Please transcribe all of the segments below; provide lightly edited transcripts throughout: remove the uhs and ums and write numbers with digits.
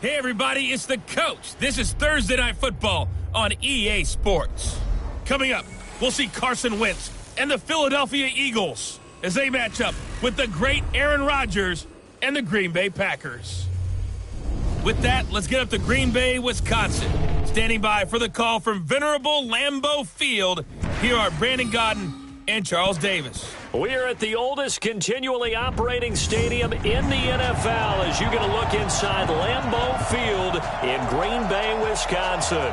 Hey, everybody, it's the coach. This is Thursday Night Football on EA Sports. Coming up, we'll see Carson Wentz and the Philadelphia Eagles as they match up with the great Aaron Rodgers and the Green Bay Packers. With that, let's get up to Green Bay, Wisconsin. Standing by for the call from venerable Lambeau Field, here are Brandon Gaudin and Charles Davis. We are at the oldest continually operating stadium in the NFL as you get a look inside Lambeau Field in Green Bay, Wisconsin.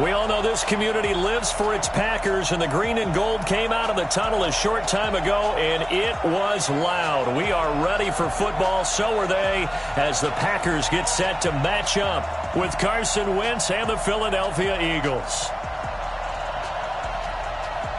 We all know this community lives for its Packers, and the green and gold came out of the tunnel a short time ago, and it was loud. We are ready for football, so are they, as the Packers get set to match up with Carson Wentz and the Philadelphia Eagles.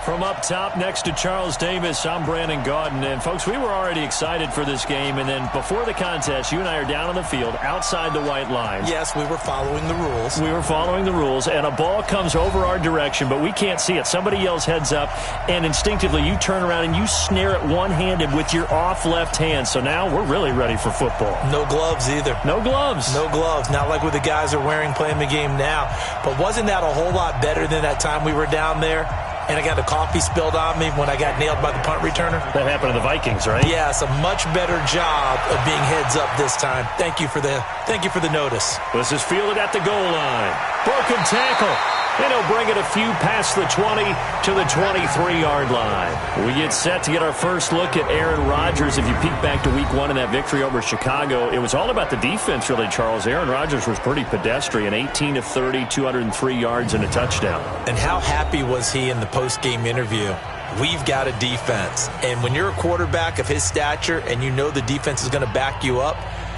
From up top next to Charles Davis, I'm Brandon Gaudin. And, folks, we were already excited for this game. And then before the contest, you and I are down on the field outside the white lines. Yes, we were following the rules. We were following the rules, and a ball comes over our direction, but we can't see it. Somebody yells heads up, and instinctively you turn around and you snare it one-handed with your off left hand. So now we're really ready for football. No gloves either. No gloves. No gloves. Not like what the guys are wearing playing the game now. But wasn't that a whole lot better than that time we were down there? And I got the coffee spilled on me when I got nailed by the punt returner. That happened to the Vikings, right? Yes, a much better job of being heads up this time. Thank you for the notice. This is fielded at the goal line. Broken tackle. And he'll bring it a few past the 20 to the 23-yard line. We get set to get our first look at Aaron Rodgers. If you peek back to week 1 in that victory over Chicago, it was all about the defense, really, Charles. Aaron Rodgers was pretty pedestrian, 18 of 30, 203 yards and a touchdown. And how happy was he in the post-game interview? We've got a defense. And when you're a quarterback of his stature and you know the defense is going to back you up,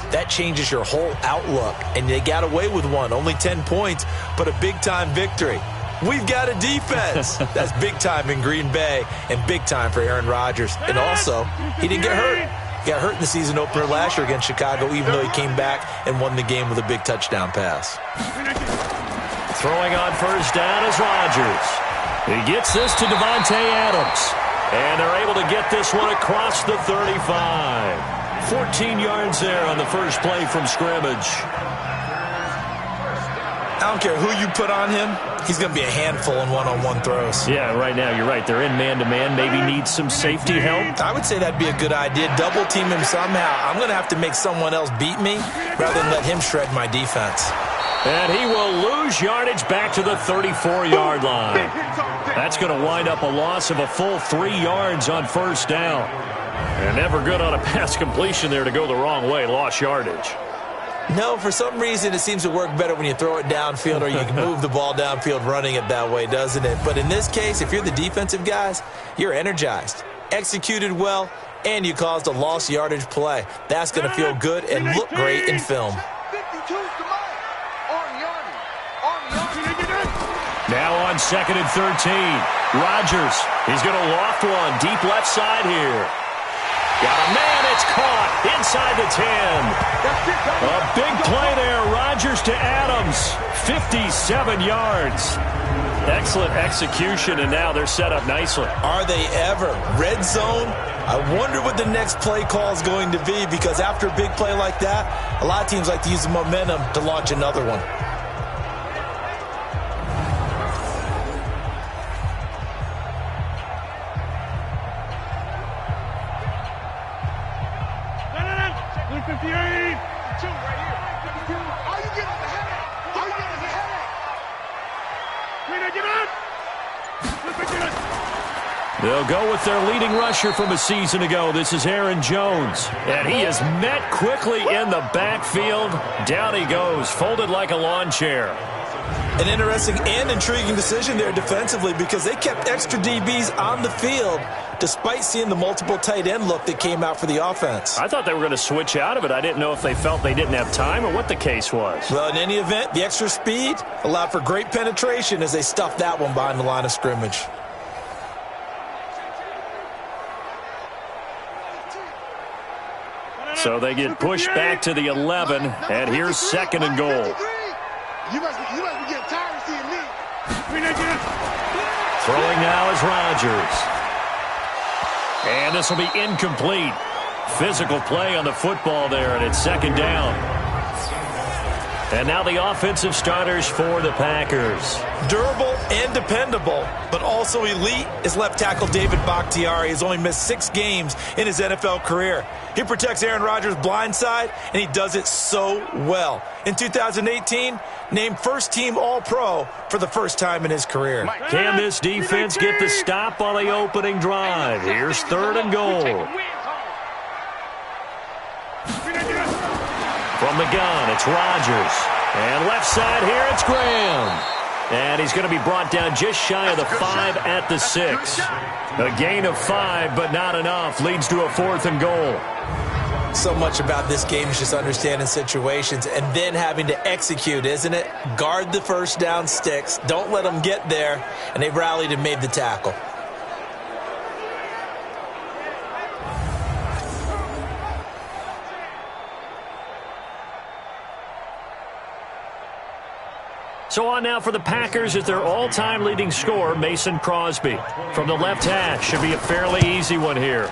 that changes your whole outlook. And they got away with one. Only 10 points, but a big-time victory. We've got a defense. That's big time in Green Bay and big time for Aaron Rodgers. And also, he didn't get hurt. He got hurt in the season opener last year against Chicago, even though he came back and won the game with a big touchdown pass. Throwing on first down is Rodgers. He gets this to Davante Adams. And they're able to get this one across the 35. 14 yards there on the first play from scrimmage. I don't care who you put on him. He's going to be a handful in one-on-one throws. Yeah, right now, you're right. They're in man-to-man. Maybe need some safety help. I would say that'd be a good idea. Double team him somehow. I'm going to have to make someone else beat me rather than let him shred my defense. And he will lose yardage back to the 34-yard line. That's going to wind up a loss of a full 3 yards on first down. And never good on a pass completion there to go the wrong way. Lost yardage. No, for some reason it seems to work better when you throw it downfield or you can move the ball downfield running it that way, doesn't it? But in this case, if you're the defensive guys, you're energized, executed well, and you caused a lost yardage play. That's going to feel good and look great in film. Now on 2nd and 13. Rodgers, he's going to loft one deep left side here. Got a man, it's caught inside the 10. A big play there, Rodgers to Adams, 57 yards. Excellent execution, and now they're set up nicely. Are they ever? Red zone? I wonder what the next play call is going to be, because after a big play like that, a lot of teams like to use the momentum to launch another one. They'll go with their leading rusher from a season ago. This is Aaron Jones. And he is met quickly in the backfield. Down he goes, folded like a lawn chair. An interesting and intriguing decision there defensively, because they kept extra DBs on the field despite seeing the multiple tight end look that came out for the offense. I thought they were going to switch out of it. I didn't know if they felt they didn't have time or what the case was. Well, in any event, the extra speed allowed for great penetration as they stuffed that one behind the line of scrimmage. So they get pushed back to the 11, and here's 2nd and goal. You must be getting tired of seeing me. Throwing now is Rodgers. And this will be incomplete. Physical play on the football there, and it's 2nd down. And now the offensive starters for the Packers. Durable and dependable, but also elite is left tackle David Bakhtiari. He's only missed 6 games in his NFL career. He protects Aaron Rodgers' blind side, and he does it so well. In 2018, named first-team All-Pro for the first time in his carear. Can this defense get the stop on the opening drive? Here's 3rd and goal. From the gun, it's Rodgers. And left side here, it's Graham. And he's going to be brought down just shy of the 5 at the 6. A gain of 5, but not enough. Leads to a 4th and goal. So much about this game is just understanding situations and then having to execute, isn't it? Guard the first down sticks. Don't let them get there. And they rallied and made the tackle. So on now for the Packers is their all-time leading scorer, Mason Crosby. From the left hash, should be a fairly easy one here.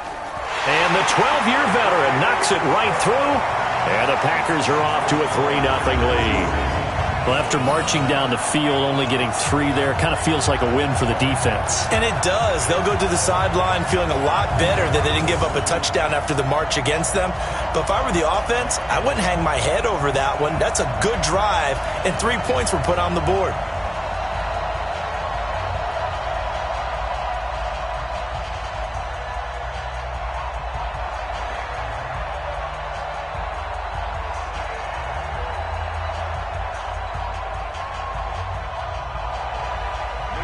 And the 12-year veteran knocks it right through. And the Packers are off to a 3-0 lead. Well, after marching down the field, only getting 3 there, kind of feels like a win for the defense. And it does. They'll go to the sideline feeling a lot better that they didn't give up a touchdown after the march against them. But if I were the offense, I wouldn't hang my head over that one. That's a good drive, and 3 points were put on the board.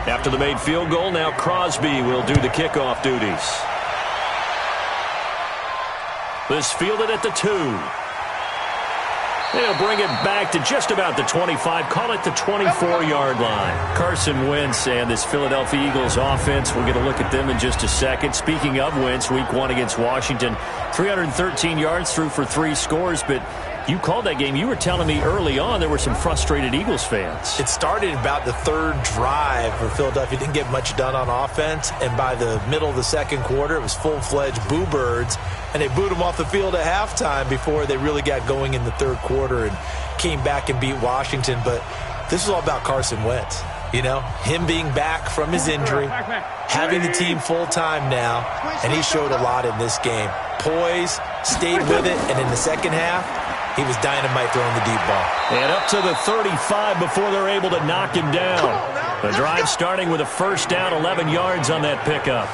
After the made field goal, now Crosby will do the kickoff duties. This fielded at the 2. They'll bring it back to just about the 25, call it the 24-yard line. Carson Wentz and this Philadelphia Eagles offense, we're going to look at them in just a second. Speaking of Wentz, week 1 against Washington, 313 yards, threw for 3 scores, but you called that game. You were telling me early on there were some frustrated Eagles fans. It started about the 3rd drive where Philadelphia didn't get much done on offense, and by the middle of the 2nd quarter, it was full-fledged boo birds, and they booed them off the field at halftime before they really got going in the 3rd quarter and came back and beat Washington. But this is all about Carson Wentz. You know, him being back from his injury, having the team full-time now, and he showed a lot in this game. Poise, stayed with it, and in the second half, he was dynamite throwing the deep ball. And up to the 35 before they're able to knock him down. The drive starting with a first down, 11 yards on that pickup.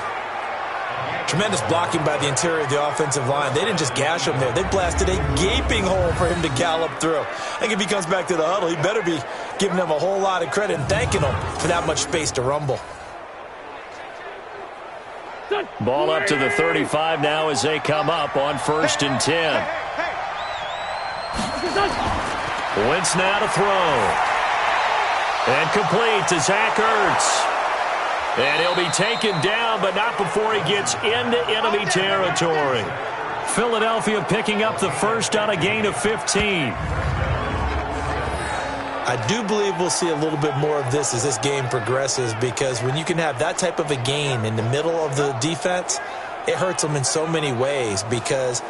Tremendous blocking by the interior of the offensive line. They didn't just gash him there. They blasted a gaping hole for him to gallop through. I think if he comes back to the huddle, he better be giving them a whole lot of credit and thanking them for that much space to rumble. Ball up to the 35 now as they come up on 1st and 10. Wentz now to throw. And complete to Zach Ertz. And he'll be taken down, but not before he gets into enemy territory. Philadelphia picking up the first on a gain of 15. I do believe we'll see a little bit more of this as this game progresses, because when you can have that type of a gain in the middle of the defense, it hurts them in so many ways, because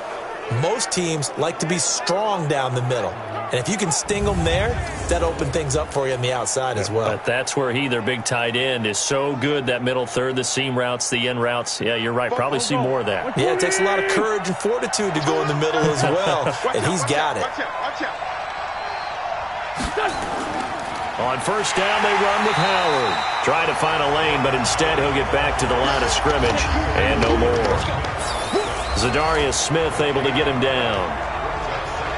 most teams like to be strong down the middle. And if you can sting them there, that opens things up for you on the outside as well. But that's where their big tight end, is so good, that middle third, the seam routes, the in routes. Yeah, you're right. Probably see more of that. Yeah, it takes a lot of courage and fortitude to go in the middle as well. And he's got it. On first down, they run with Howard. Try to find a lane, but instead he'll get back to the line of scrimmage. And no more. Zadarius Smith able to get him down.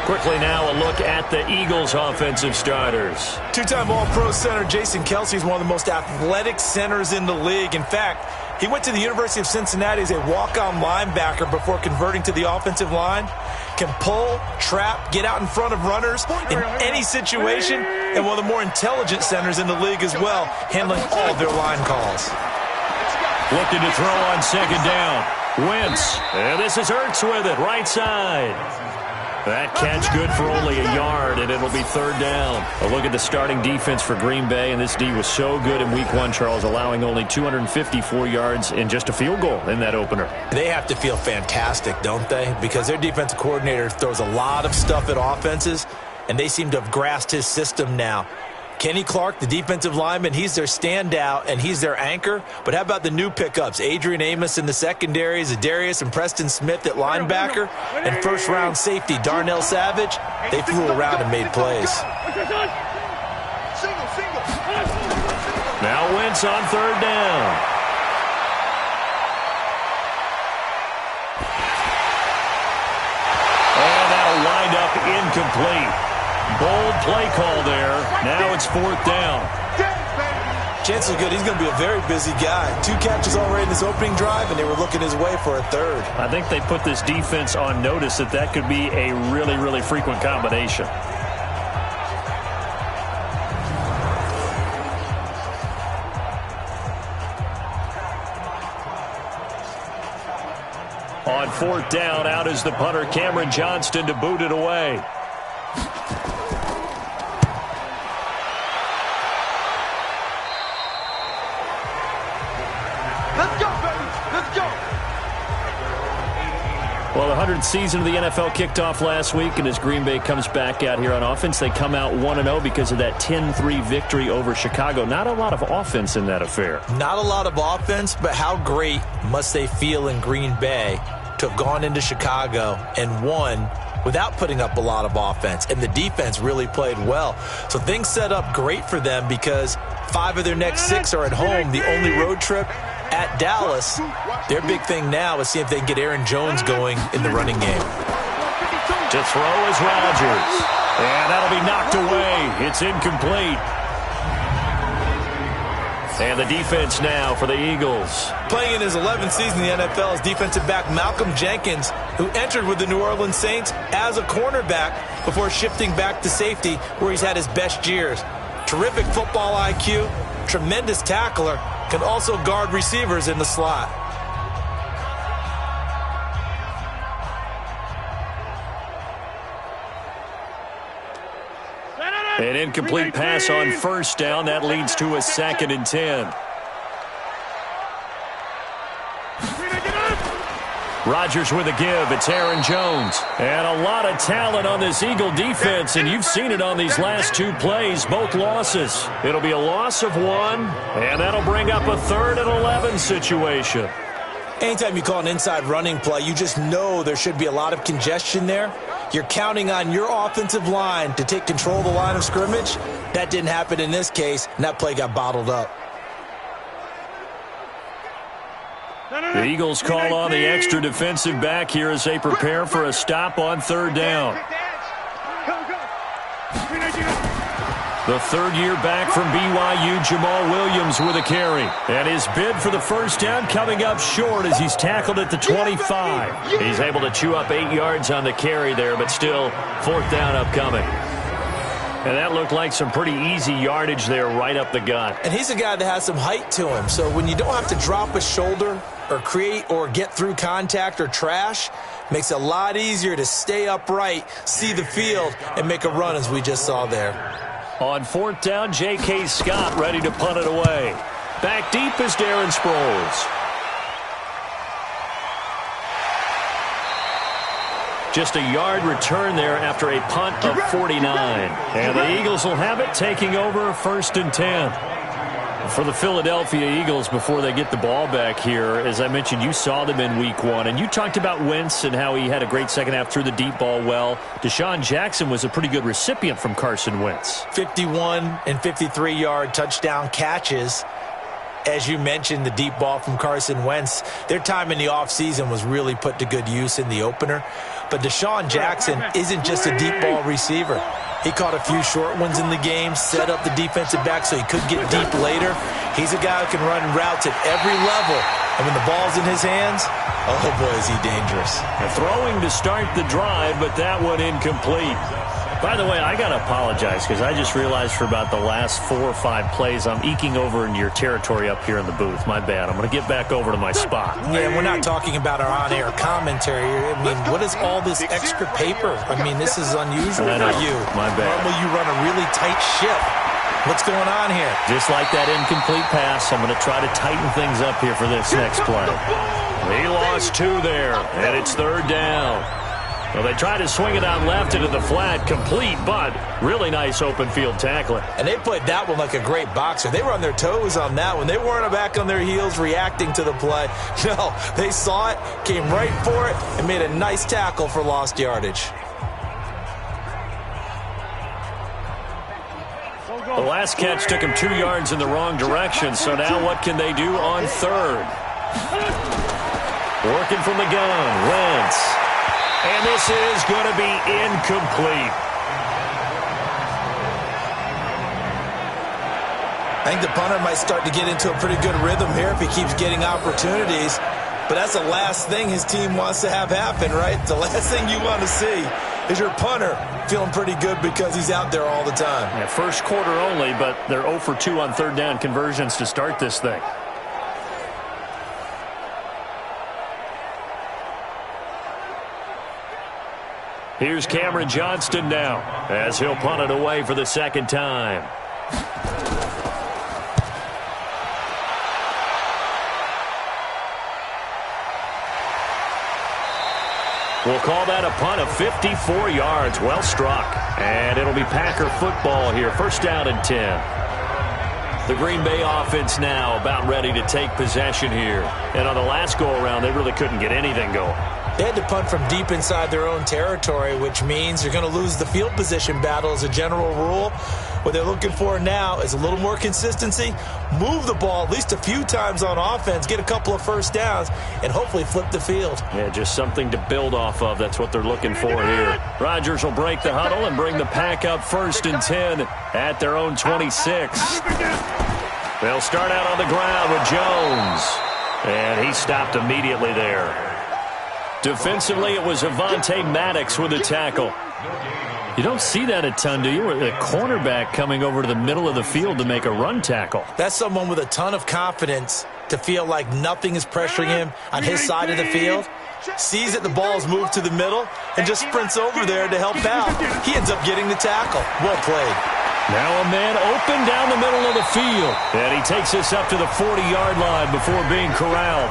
Quickly now a look at the Eagles' offensive starters. Two-time All-Pro center Jason Kelce is one of the most athletic centers in the league. In fact, he went to the University of Cincinnati as a walk-on linebacker before converting to the offensive line. Can pull, trap, get out in front of runners in any situation, and one of the more intelligent centers in the league as well, handling all their line calls. Looking to throw on second down. Wentz, and this is Ertz with it, right side. That catch good for only a yard, and it'll be third down. A look at the starting defense for Green Bay, and this D was so good in Week 1, Charles, allowing only 254 yards and just a field goal in that opener. They have to feel fantastic, don't they? Because their defensive coordinator throws a lot of stuff at offenses, and they seem to have grasped his system now. Kenny Clark, the defensive lineman, he's their standout, and he's their anchor. But how about the new pickups? Adrian Amos in the secondary, Zadarius and Preston Smith at linebacker, and first-round safety Darnell Savage. They flew around and made plays. Now Wentz on third down. And that'll wind up incomplete. Bold play call there. Now it's fourth down. Chances are good. He's going to be a very busy guy. 2 catches already in this opening drive, and they were looking his way for a third. I think they put this defense on notice that could be a really, really frequent combination. On fourth down, out is the punter, Cameron Johnston, to boot it away. Well, the 100th season of the NFL kicked off last week, and as Green Bay comes back out here on offense, they come out 1-0 because of that 10-3 victory over Chicago. Not a lot of offense in that affair. Not a lot of offense, but how great must they feel in Green Bay to have gone into Chicago and won without putting up a lot of offense, and the defense really played well. So things set up great for them because 5 of their next 6 are at home. The only road trip at Dallas. Their big thing now is see if they can get Aaron Jones going in the running game. To throw is Rodgers. And that'll be knocked away. It's incomplete. And the defense now for the Eagles. Playing in his 11th season in the NFL is defensive back Malcolm Jenkins, who entered with the New Orleans Saints as a cornerback before shifting back to safety, where he's had his best years. Terrific football IQ, tremendous tackler, can also guard receivers in the slot. An incomplete pass on first down. That leads to a 2nd and 10. Rodgers with a give. It's Aaron Jones. And a lot of talent on this Eagle defense, and you've seen it on these last 2 plays, both losses. It'll be a loss of 1, and that'll bring up a 3rd and 11 situation. Anytime you call an inside running play, you just know there should be a lot of congestion there. You're counting on your offensive line to take control of the line of scrimmage. That didn't happen in this case, and that play got bottled up. The Eagles call on the extra defensive back here as they prepare for a stop on 3rd down. The 3rd year back from BYU, Jamal Williams with a carry. And his bid for the first down coming up short as he's tackled at the 25. He's able to chew up 8 yards on the carry there, but still 4th down upcoming. And that looked like some pretty easy yardage there right up the gut. And he's a guy that has some height to him, so when you don't have to drop a shoulder or create or get through contact or trash, makes it a lot easier to stay upright, see the field, and make a run as we just saw there. On 4th down, J.K. Scott ready to punt it away. Back deep is Darren Sproles. Just a yard return there after a punt of 49. And the Eagles will have it, taking over 1st and 10. For the Philadelphia Eagles, before they get the ball back here, as I mentioned, you saw them in week 1. And you talked about Wentz and how he had a great second half, threw the deep ball well. Deshaun Jackson was a pretty good recipient from Carson Wentz. 51 and 53-yard touchdown catches. As you mentioned, the deep ball from Carson Wentz. Their time in the offseason was really put to good use in the opener. But Deshaun Jackson isn't just a deep ball receiver. He caught a few short ones in the game, set up the defensive back so he could get deep later. He's a guy who can run routes at every level. And when the ball's in his hands, oh boy, is he dangerous. Throwing to start the drive, but that one incomplete. By the way, I got to apologize because I just realized for about the last 4 or 5 plays, I'm eking over into your territory up here in the booth. My bad. I'm going to get back over to my spot. Yeah, we're not talking about our on-air commentary. I mean, what is all this extra paper? I mean, this is unusual for you. My bad. Normally you run a really tight ship. What's going on here? Just like that incomplete pass, I'm going to try to tighten things up here for this next play. He lost 2 there, and it's 3rd down. Well, they tried to swing it out left into the flat, complete, but really nice open field tackling. And they played that one like a great boxer. They were on their toes on that one. They weren't back on their heels reacting to the play. No, they saw it, came right for it, and made a nice tackle for lost yardage. The last catch took him 2 yards in the wrong direction, so now what can they do on third? Working from the gun, Wentz. And this is going to be incomplete. I think the punter might start to get into a pretty good rhythm here if he keeps getting opportunities. But that's the last thing his team wants to have happen, right? The last thing you want to see is your punter feeling pretty good because he's out there all the time. Yeah, first quarter only, but they're 0 for 2 on third down conversions to start this thing. Here's Cameron Johnston now as he'll punt it away for the second time. We'll call that a punt of 54 yards. Well struck. And it'll be Packer football here. First down and 10. The Green Bay offense now about ready to take possession here. And on the last go-around, they really couldn't get anything going. They had to punt from deep inside their own territory, which means you're going to lose the field position battle as a general rule. What they're looking for now is a little more consistency, move the ball at least a few times on offense, get a couple of first downs, and hopefully flip the field. Yeah, just something to build off of. That's what they're looking for here. Rodgers will break the huddle and bring the Pack up first and 10 at their own 26. They'll start out on the ground with Jones. And he stopped immediately there. Defensively, it was Avonte Maddox with a tackle. You don't see that a ton, do you? A cornerback coming over to the middle of the field to make a run tackle. That's someone with a ton of confidence to feel like nothing is pressuring him on his side of the field. Sees that the ball is moved to the middle and just sprints over there to help out. He ends up getting the tackle. Well played. Now a man open down the middle of the field. And he takes this up to the 40-yard line before being corralled.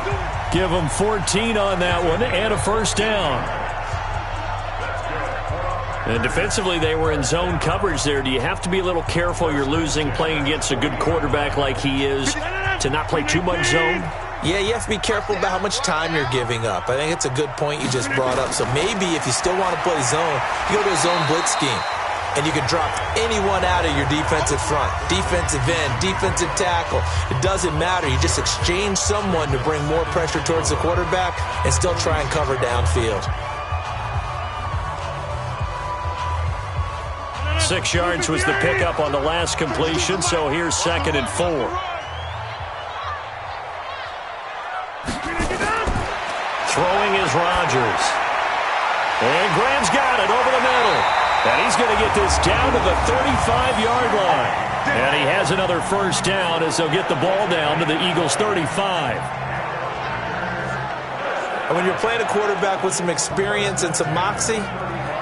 Give him 14 on that one and a first down. And defensively, they were in zone coverage there. Do you have to be a little careful you're losing playing against a good quarterback like he is to not play too much zone? Yeah, you have to be careful about how much time you're giving up. I think it's a good point you just brought up. So maybe if you still want to play zone, you go to a zone blitz scheme. And you can drop anyone out of your defensive front. Defensive end, defensive tackle. It doesn't matter. You just exchange someone to bring more pressure towards the quarterback and still try and cover downfield. 6 yards was the pickup on the last completion, so here's 2nd and 4. Throwing is Rodgers. And Graham's got it over the middle. And he's going to get this down to the 35-yard line. And he has another first down as they'll get the ball down to the Eagles' 35. And when you're playing a quarterback with some experience and some moxie,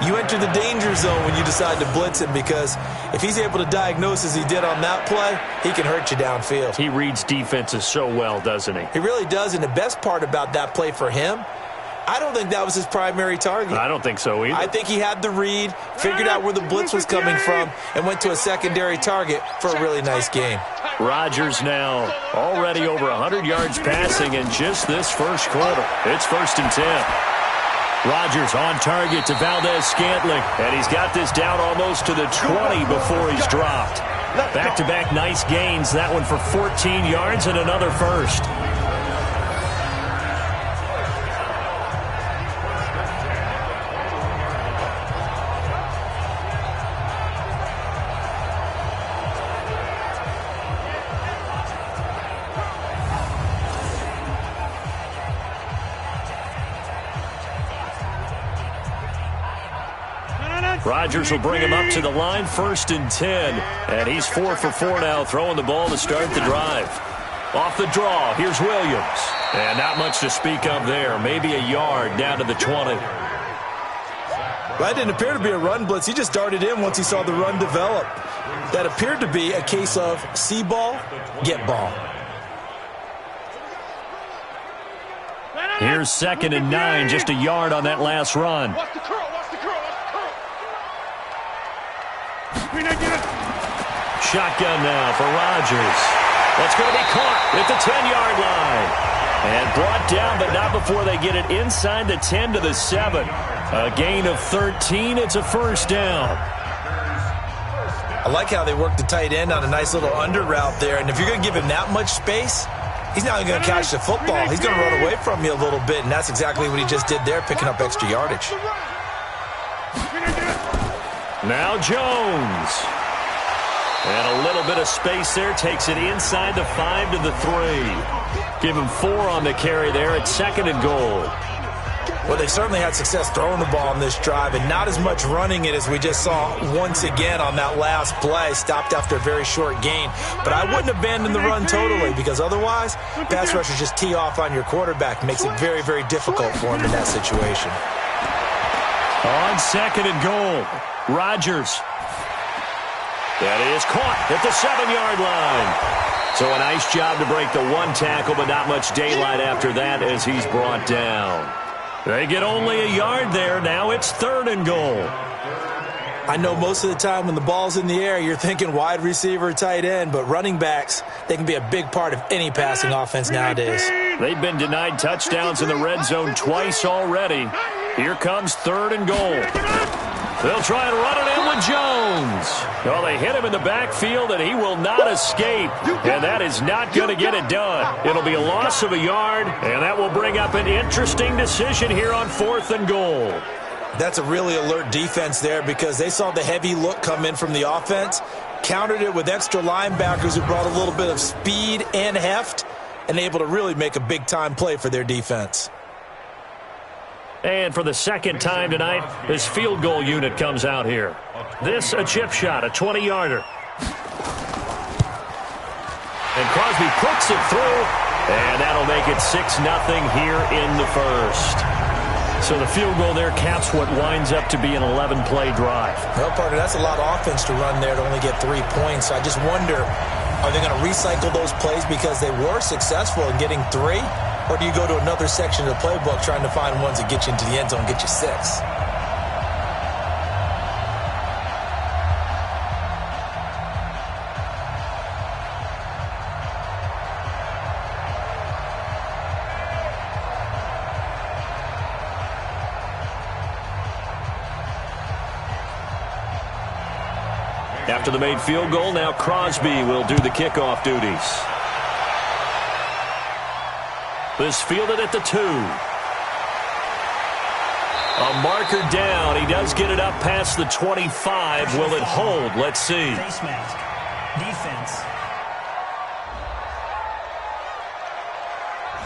you enter the danger zone when you decide to blitz him, because if he's able to diagnose as he did on that play, he can hurt you downfield. He reads defenses so well, doesn't he? He really does, and the best part about that play for him, I don't think that was his primary target. I don't think so either. I think he had the read, figured out where the blitz was coming from, and went to a secondary target for a really nice game. Rodgers now already over 100 yards passing in just this first quarter. It's 1st and 10. Rodgers on target to Valdez-Scantling, and he's got this down almost to the 20 before he's dropped. Back-to-back nice gains, that one for 14 yards and another first. Rodgers will bring him up to the line, 1st and 10. And he's 4 for 4 now, throwing the ball to start the drive. Off the draw, here's Williams. And not much to speak of there. Maybe a yard down to the 20. That didn't appear to be a run blitz. He just darted in once he saw the run develop. That appeared to be a case of see ball, get ball. Here's 2nd and 9, just a yard on that last run. Watch the curl, watch the curl, watch the curl. Shotgun now for Rodgers. That's going to be caught at the 10-yard line. And brought down, but not before they get it inside the 10 to the 7. A gain of 13. It's a first down. I like how they work the tight end on a nice little under route there. And if you're going to give him that much space, he's not even going to catch the football. He's going to run away from you a little bit, and that's exactly what he just did there, picking up extra yardage. Now Jones. And a little bit of space there. Takes it inside the 5 to the 3. Give him 4 on the carry there at 2nd and goal. Well, they certainly had success throwing the ball in this drive, and not as much running it as we just saw once again on that last play. Stopped after a very short gain. But I wouldn't abandon the run totally, because otherwise, pass rushers just tee off on your quarterback. Makes it very, very difficult for him in that situation. On 2nd and goal, Rodgers. That is caught at the 7-yard line. So a nice job to break the 1 tackle, but not much daylight after that as he's brought down. They get only a yard there. Now it's 3rd and goal. I know most of the time when the ball's in the air, you're thinking wide receiver, tight end, but running backs, they can be a big part of any passing offense nowadays. They've been denied touchdowns in the red zone twice already. Here comes 3rd and goal. They'll try and run it in with Jones. Well, they hit him in the backfield, and he will not escape. And that is not going to get it done. It'll be a loss of a yard, and that will bring up an interesting decision here on 4th and goal. That's a really alert defense there because they saw the heavy look come in from the offense, countered it with extra linebackers who brought a little bit of speed and heft, and able to really make a big-time play for their defense. And for the 2nd time tonight, this field goal unit comes out here. This a chip shot, a 20-yarder. And Crosby puts it through, and that'll make it 6-0 here in the first. So the field goal there caps what winds up to be an 11-play drive. Well, partner, that's a lot of offense to run there to only get 3 points. I just wonder, are they going to recycle those plays because they were successful in getting 3? Or do you go to another section of the playbook trying to find ones that get you into the end zone and get you 6? After the made field goal, now Crosby will do the kickoff duties. This fielded at the 2. A marker down. He does get it up past the 25. Will it hold? Let's see. Face mask. Defense.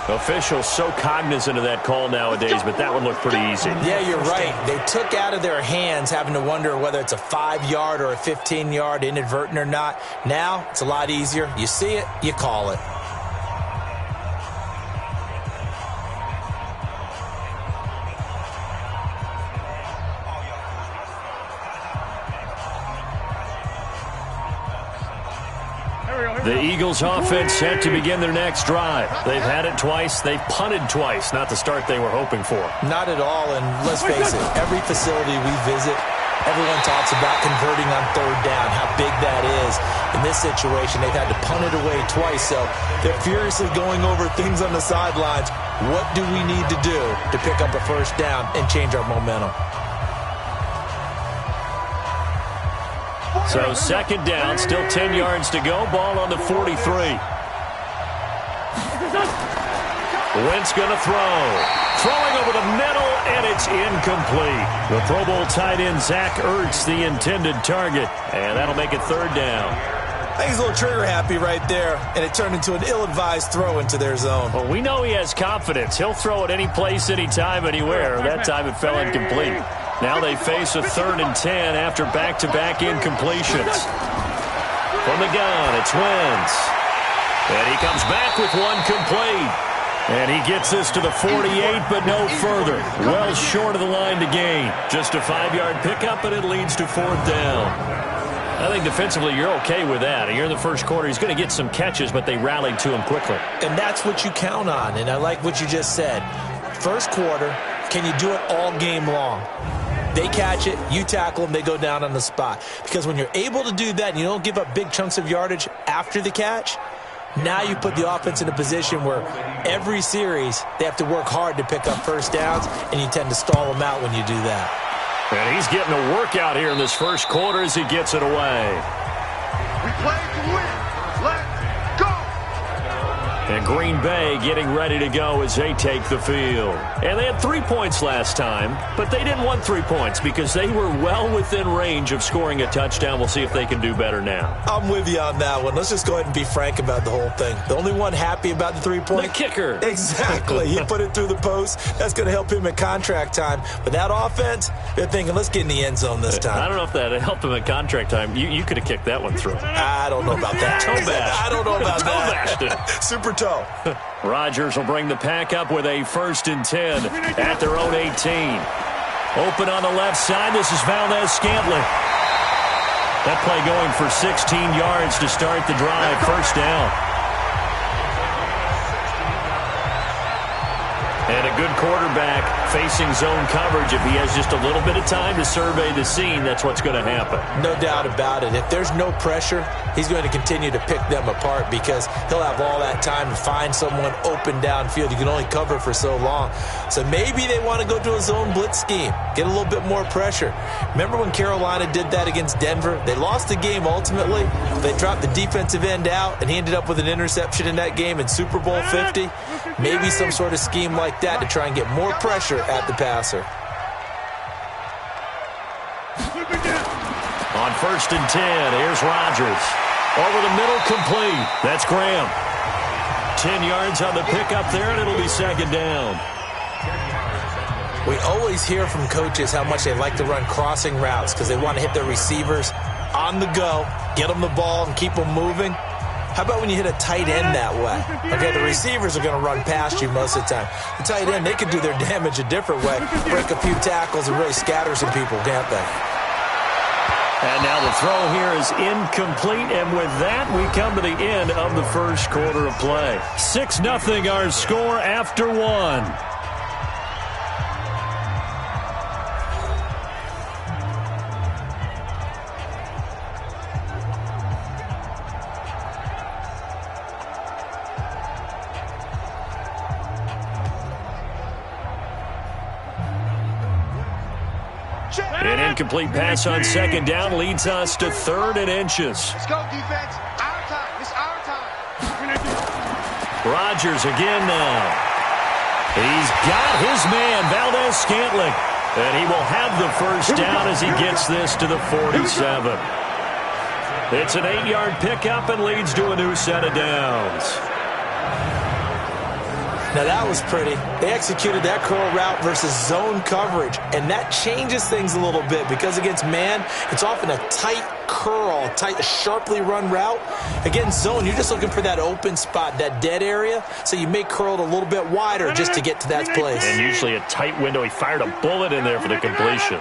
Officials so cognizant of that call nowadays, but that one looked pretty easy. Yeah, you're right. They took out of their hands having to wonder whether it's a 5-yard or a 15-yard, inadvertent or not. Now, it's a lot easier. You see it, you call it. The Eagles offense set to begin their next drive. They've had it twice. They've punted twice. Not the start they were hoping for. Not at all, and let's face it, every facility we visit, everyone talks about converting on 3rd down, how big that is. In this situation, they've had to punt it away twice, so they're furiously going over things on the sidelines. What do we need to do to pick up a 1st down and change our momentum? So 2nd down, still 10 yards to go. Ball on the 43. Wentz going to throw. Throwing over the middle, and it's incomplete. The Pro Bowl tight end, Zach Ertz, the intended target. And that'll make it 3rd down. I think he's a little trigger happy right there, and it turned into an ill-advised throw into their zone. Well, we know he has confidence. He'll throw it any place, anytime, anywhere. That time it fell incomplete. Now they face a 3rd and 10 after back-to-back incompletions. From the gun, it's Wentz. And he comes back with one complete. And he gets this to the 48, but no further. Well short of the line to gain. Just a 5-yard pickup, and it leads to 4th down. I think defensively you're okay with that. You're in the first quarter. He's going to get some catches, but they rallied to him quickly. And that's what you count on, and I like what you just said. First quarter, can you do it all game long? They catch it, you tackle them, they go down on the spot. Because when you're able to do that and you don't give up big chunks of yardage after the catch, now you put the offense in a position where every series they have to work hard to pick up first downs, and you tend to stall them out when you do that. And he's getting a workout here in this first quarter as he gets it away. We play to win. Let's go. And Green Bay getting ready to go as they take the field. And they had 3 points last time, but they didn't want 3 points because they were well within range of scoring a touchdown. We'll see if they can do better now. I'm with you on that one. Let's just go ahead and be frank about the whole thing. The only one happy about the 3 points? The kicker. Exactly. He put it through the post. That's going to help him in contract time. But that offense, they're thinking, let's get in the end zone this time. I don't know if that helped him in contract time. You could have kicked that one through. I don't know about that. Toe bash. I don't know about that. Toe bashed it. Super toe. Rodgers will bring the pack up with a 1st and 10 at their own 18. Open on the left side. This is Valdez-Scantling. That play going for 16 yards to start the drive. First down. And a good quarterback facing zone coverage. If he has just a little bit of time to survey the scene, that's what's going to happen. No doubt about it. If there's no pressure, he's going to continue to pick them apart because he'll have all that time to find someone open downfield. You can only cover for so long. So maybe they want to go to a zone blitz scheme, get a little bit more pressure. Remember when Carolina did that against Denver? They lost the game ultimately. They dropped the defensive end out, and he ended up with an interception in that game in Super Bowl 50. Maybe some sort of scheme like that to try and get more pressure at the passer. On 1st and 10, here's Rodgers. Over the middle, complete. That's Graham. 10 yards on the pickup there, and it'll be 2nd down. We always hear from coaches how much they like to run crossing routes because they want to hit their receivers on the go, get them the ball, and keep them moving. How about when you hit a tight end that way? Okay, the receivers are going to run past you most of the time. The tight end, they can do their damage a different way, break a few tackles and really scatter some people, can't they? And now the throw here is incomplete, and with that, we come to the end of the first quarter of play. 6-0 our score after 1. An incomplete pass on 2nd down leads us to 3rd and inches. Let's go, defense. Our time. It's our time. Rodgers again now. He's got his man, Valdez-Scantling. And he will have the first down as he gets this to the 47. It's an 8-yard pickup and leads to a new set of downs. Now that was pretty. They executed that curl route versus zone coverage, and that changes things a little bit because against man, it's often a tight curl, tight, sharply run route. Against zone, you're just looking for that open spot, that dead area, so you make curl a little bit wider just to get to that place. And usually a tight window. He fired a bullet in there for the completion.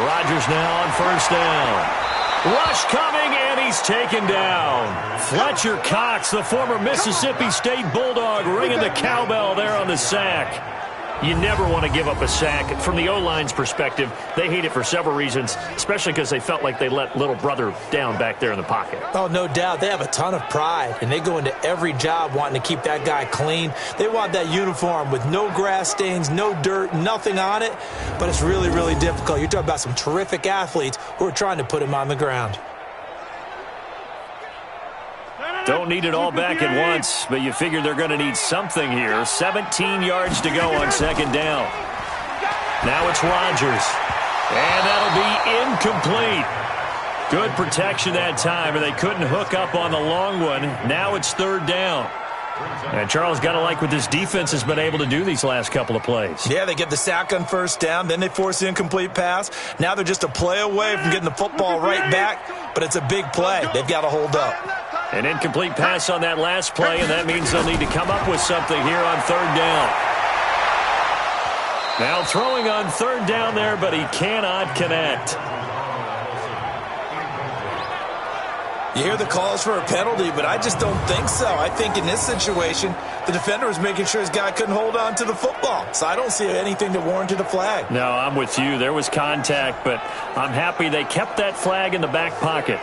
Rodgers now on 1st down. Rush coming, and he's taken down. Fletcher Cox, the former Mississippi State Bulldog, ringing the cowbell there on the sack. You never want to give up a sack. From the O-line's perspective, they hate it for several reasons, especially because they felt like they let little brother down back there in the pocket. Oh, no doubt. They have a ton of pride, and they go into every job wanting to keep that guy clean. They want that uniform with no grass stains, no dirt, nothing on it, but it's really, really difficult. You're talking about some terrific athletes who are trying to put him on the ground. Don't need it all back at once, but you figure they're going to need something here. 17 yards to go on 2nd down. Now it's Rodgers. And that'll be incomplete. Good protection that time, and they couldn't hook up on the long one. Now it's 3rd down. And Charles, got to like what this defense has been able to do these last couple of plays. Yeah, they get the sack on 1st down, then they force the incomplete pass. Now they're just a play away from getting the football right back, but it's a big play. They've got to hold up. An incomplete pass on that last play, and that means they'll need to come up with something here on 3rd down. Now throwing on third down there, but he cannot connect. You hear the calls for a penalty, but I just don't think so. I think in this situation, the defender was making sure his guy couldn't hold on to the football. So I don't see anything that warranted a flag. No, I'm with you. There was contact, but I'm happy they kept that flag in the back pocket.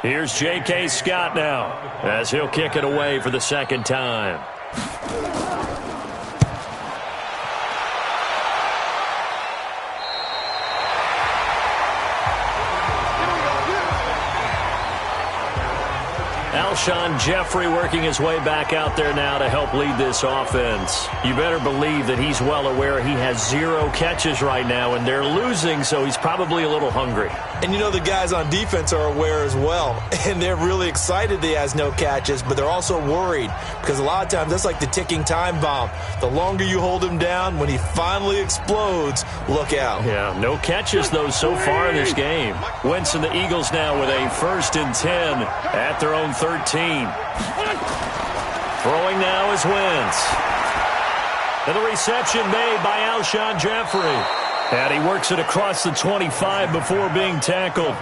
Here's J.K. Scott now as he'll kick it away for the second time. Alshon Jeffrey working his way back out there now to help lead this offense. You better believe that he's well aware he has 0 catches right now, and they're losing, so he's probably a little hungry. And you know the guys on defense are aware as well, and they're really excited that he has no catches, but they're also worried because a lot of times that's like the ticking time bomb. The longer you hold him down, when he finally explodes, look out. Yeah, no catches, though, so far in this game. Wentz and the Eagles now with a 1st and 10 at their own 13. Throwing now is Wentz. And the reception made by Alshon Jeffrey. And he works it across the 25 before being tackled.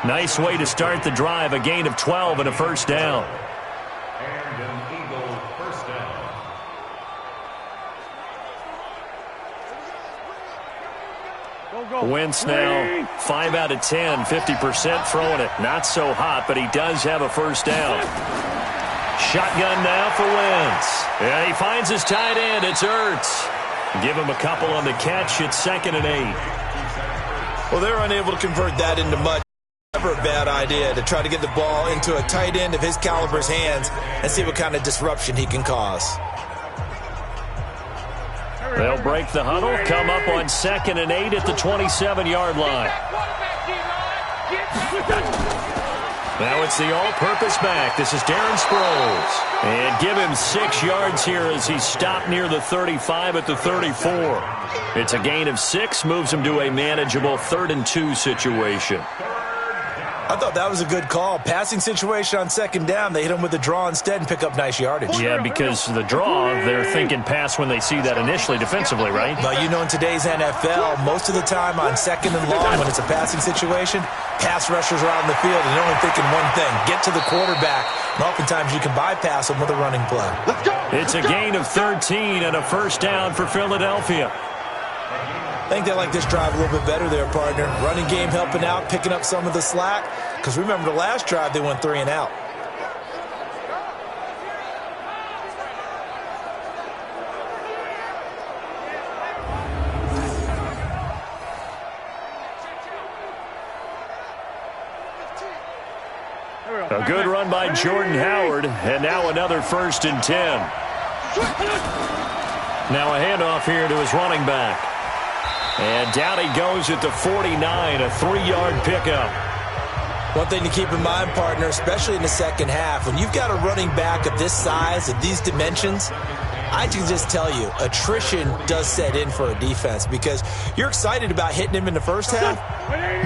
Nice way to start the drive, a gain of 12 and a first down. Wentz now 5 out of 10, 50% throwing it. Not so hot, but he does have a first down. Shotgun now for Wentz. And he finds his tight end. It's Ertz. Give him a couple on the catch. It's 2nd and 8. Well, they're unable to convert that into much. Never a bad idea to try to get the ball into a tight end of his caliber's hands and see what kind of disruption he can cause. They'll break the huddle, come up on 2nd and 8 at the 27-yard line. Now it's the all-purpose back. This is Darren Sproles. And give him 6 yards here as he stopped near the 35 at the 34. It's a gain of 6, moves him to a manageable 3rd and 2 situation. I thought that was a good call. Passing situation on 2nd down. They hit him with the draw instead and pick up nice yardage. Yeah, because the draw, they're thinking pass when they see that initially defensively, right? But you know, in today's NFL, most of the time on 2nd and long, when it's a passing situation, pass rushers are out in the field and they're only thinking one thing, get to the quarterback. And oftentimes you can bypass them with a running play. It's a gain of 13 and a first down for Philadelphia. I think they like this drive a little bit better there, partner. Running game helping out, picking up some of the slack. Because remember the last drive, they went 3 and out. A good run by Jordan Howard, and now another 1st and 10. Now a handoff here to his running back. And down he goes at the 49, a 3-yard pickup. One thing to keep in mind, partner, especially in the second half, when you've got a running back of this size, of these dimensions, I can just tell you, attrition does set in for a defense because you're excited about hitting him in the first half,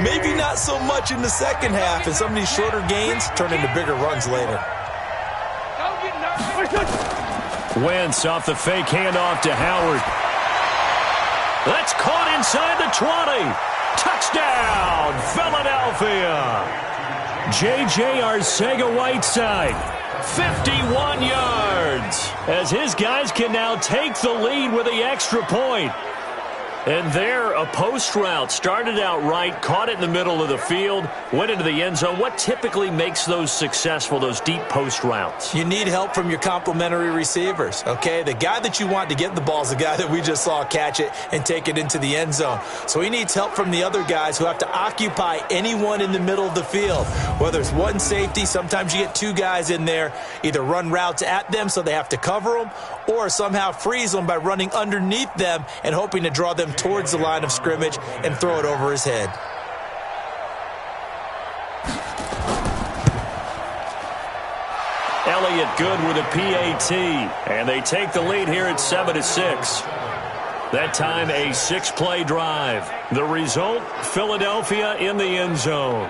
maybe not so much in the second half, and some of these shorter gains turn into bigger runs later. Wentz off the fake handoff to Howard. That's caught inside the 20. Touchdown, Philadelphia. J.J. Arcega-Whiteside, 51 yards, as his guys can now take the lead with the extra point. And there, a post route started out right, caught it in the middle of the field, went into the end zone. What typically makes those successful, those deep post routes? You need help from your complementary receivers, okay? The guy that you want to get the ball is the guy that we just saw catch it and take it into the end zone. So he needs help from the other guys who have to occupy anyone in the middle of the field. Whether it's one safety, sometimes you get 2 guys in there, either run routes at them so they have to cover them, or somehow freeze them by running underneath them and hoping to draw them towards the line of scrimmage and throw it over his head. Elliott good with a PAT, and they take the lead here at 7-6. That time a 6-play drive. The result, Philadelphia in the end zone.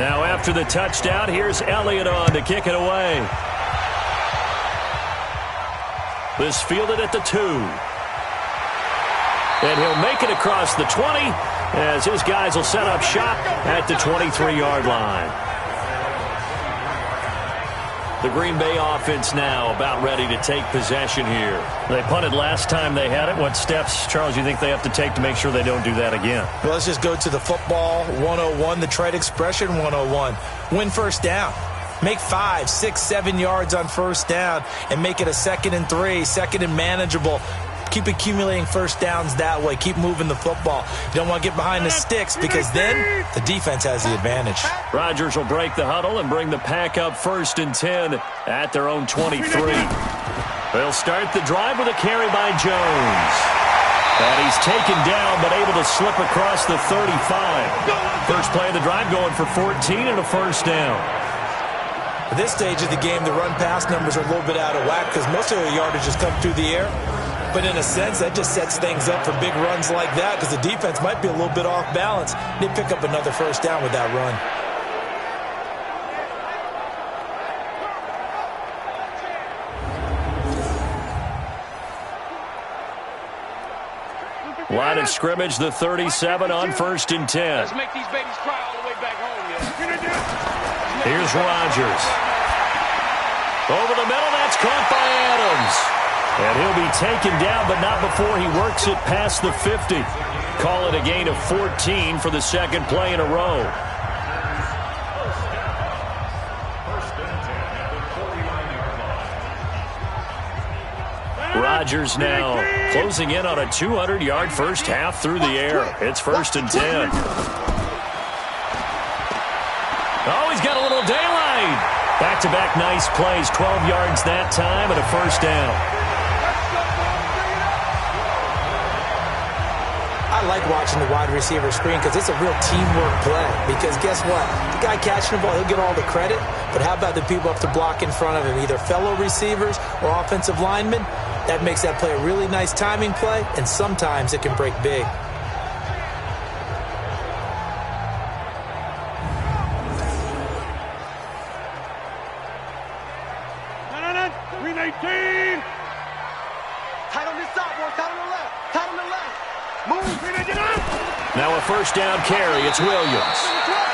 Now after the touchdown, here's Elliott on to kick it away. This fielded at the 2. And he'll make it across the 20 as his guys will set up shop at the 23-yard line. The Green Bay offense now about ready to take possession here. They punted last time they had it. What steps, Charles, you think they have to take to make sure they don't do that again? Well, let's just go to the football 101, the trade expression 101. Win first down. Make 5, 6, 7 yards on first down and make it a 2nd and 3, 2nd and manageable. Keep accumulating first downs that way. Keep moving the football. You don't want to get behind the sticks because then the defense has the advantage. Rodgers will break the huddle and bring the pack up 1st and 10 at their own 23. They'll start the drive with a carry by Jones. And he's taken down but able to slip across the 35. First play of the drive going for 14 and a first down. At this stage of the game, the run-pass numbers are a little bit out of whack because most of the yardage has come through the air. But in a sense, that just sets things up for big runs like that because the defense might be a little bit off balance. They pick up another first down with that run. Line of scrimmage, the 37 on 1st and 10. Let's make these babies cry all the way back home, yeah. Here's Rodgers. Over the middle, that's caught by Adams. And he'll be taken down, but not before he works it past the 50. Call it a gain of 14 for the 2nd play in a row. Rodgers now closing in on a 200-yard first half through the air. It's 1st and 10. Oh, he's got a little daylight. Back-to-back nice plays, 12 yards that time and a first down. I like watching the wide receiver screen because it's a real teamwork play. Because guess what? The guy catching the ball, he'll get all the credit. But how about the people up to block in front of him, either fellow receivers or offensive linemen? That makes that play a really nice timing play, and sometimes it can break big. Now a first down carry. It's Williams.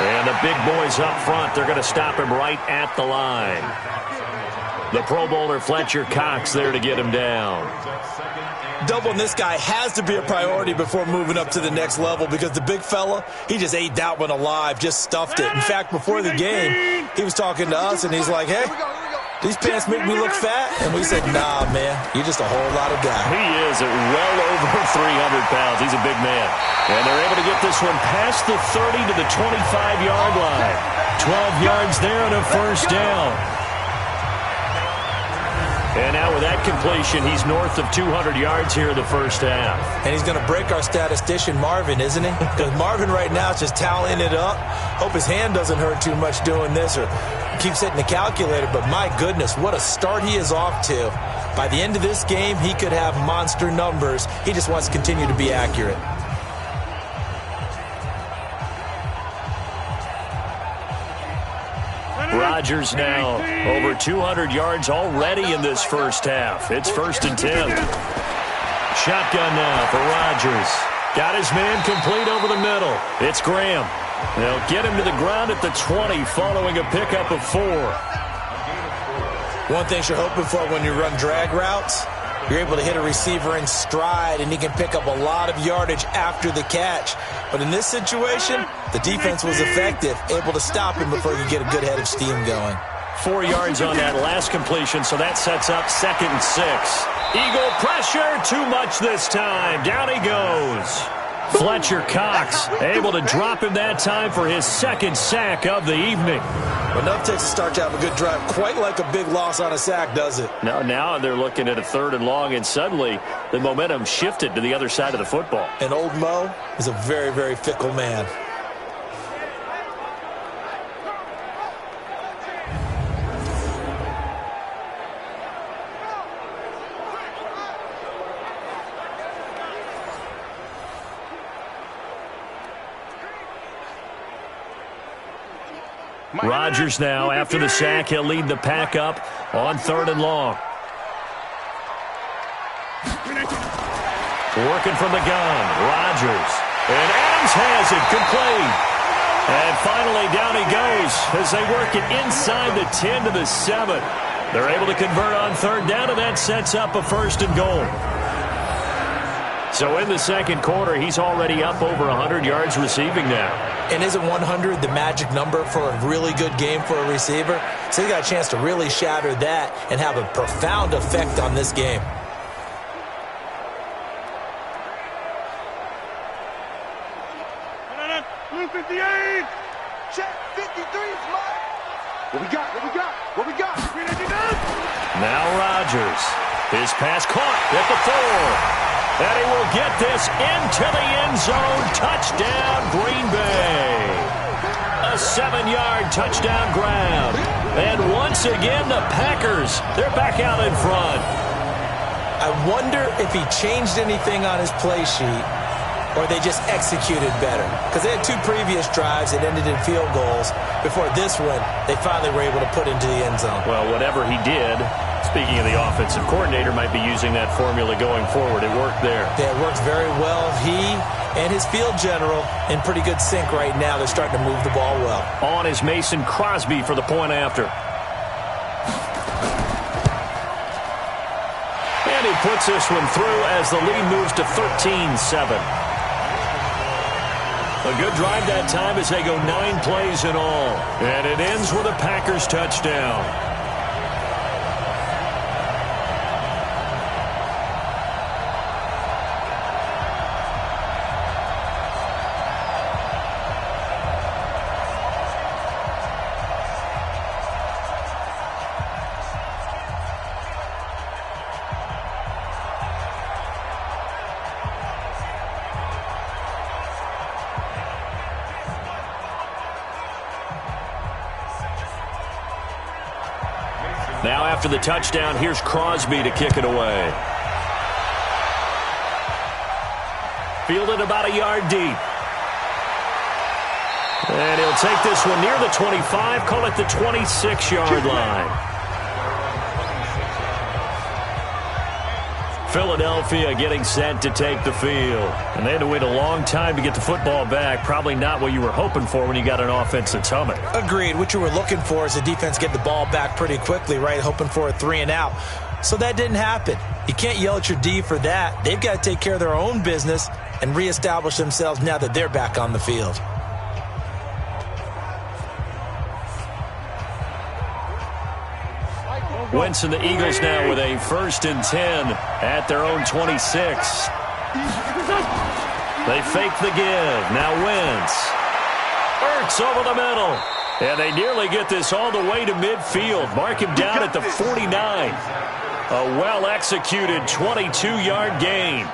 And the big boys up front, they're going to stop him right at the line. The Pro Bowler Fletcher Cox there to get him down. Doubling this guy has to be a priority before moving up to the next level because the big fella, he just ate that one alive, just stuffed it. In fact, before the game, he was talking to us, and he's like, hey, these pants make me look fat. And we said, nah, man, you're just a whole lot of guy. He is at well over 300 pounds. He's a big man. And they're able to get this one past the 30 to the 25-yard line. 12 yards there and a first down. And now with that completion, he's north of 200 yards here in the first half. And he's going to break our statistician, Marvin, isn't he? Because Marvin right now is just tallying it up. Hope his hand doesn't hurt too much doing this or keeps hitting the calculator. But my goodness, what a start he is off to. By the end of this game, he could have monster numbers. He just wants to continue to be accurate. Rodgers now over 200 yards already in this first half. It's 1st and 10. Shotgun now for Rodgers. Got his man complete over the middle. It's Graham. They'll get him to the ground at the 20 following a pickup of 4. One thing you're hoping for when you run drag routes, you're able to hit a receiver in stride, and he can pick up a lot of yardage after the catch. But in this situation, the defense was effective, able to stop him before you get a good head of steam going. 4 yards on that last completion, so that sets up 2nd and 6. Eagle pressure, too much this time. Down he goes. Fletcher Cox able to drop him that time for his 2nd sack of the evening. Enough takes to start to have a good drive. Quite like a big loss on a sack, does it? Now they're looking at a 3rd and long, and suddenly the momentum shifted to the other side of the football. And old Mo is a very, very fickle man. Rodgers now, after the sack, he'll lead the pack up on 3rd and long. Working from the gun, Rodgers. And Adams has it, complete. And finally, down he goes as they work it inside the 10 to the 7. They're able to convert on 3rd down, and that sets up a 1st and goal. So in the 2nd quarter, he's already up over 100 yards receiving now. And isn't 100 the magic number for a really good game for a receiver? So he got a chance to really shatter that and have a profound effect on this game. Blue 58. Check 53 is mine. What we got? What we got? What we got? Now Rodgers. His pass caught at the 4. And he will get this into the end zone. Touchdown, Green Bay. A 7-yard touchdown grab. And once again, the Packers, they're back out in front. I wonder if he changed anything on his play sheet or they just executed better. Because they had 2 previous drives that ended in field goals. Before this one, they finally were able to put into the end zone. Well, whatever he did, speaking of the offensive coordinator, might be using that formula going forward. It worked there. Yeah, it works very well. He and his field general in pretty good sync right now. They're starting to move the ball well. On is Mason Crosby for the point after. And he puts this one through as the lead moves to 13-7. A good drive that time as they go 9 plays in all. And it ends with a Packers touchdown. Now after the touchdown, here's Crosby to kick it away. Fielded about a yard deep. And he'll take this one near the 25, call it the 26-yard line. Philadelphia getting set to take the field. And they had to wait a long time to get the football back. Probably not what you were hoping for when you got an offense that's humming. Agreed. What you were looking for is the defense get the ball back pretty quickly, right? Hoping for a 3 and out. So that didn't happen. You can't yell at your D for that. They've got to take care of their own business and reestablish themselves now that they're back on the field. Wentz and the Eagles now with a 1st and 10 at their own 26. They fake the give. Now Wentz. Ertz over the middle. And they nearly get this all the way to midfield. Mark him down at the 49. A well-executed 22-yard gain.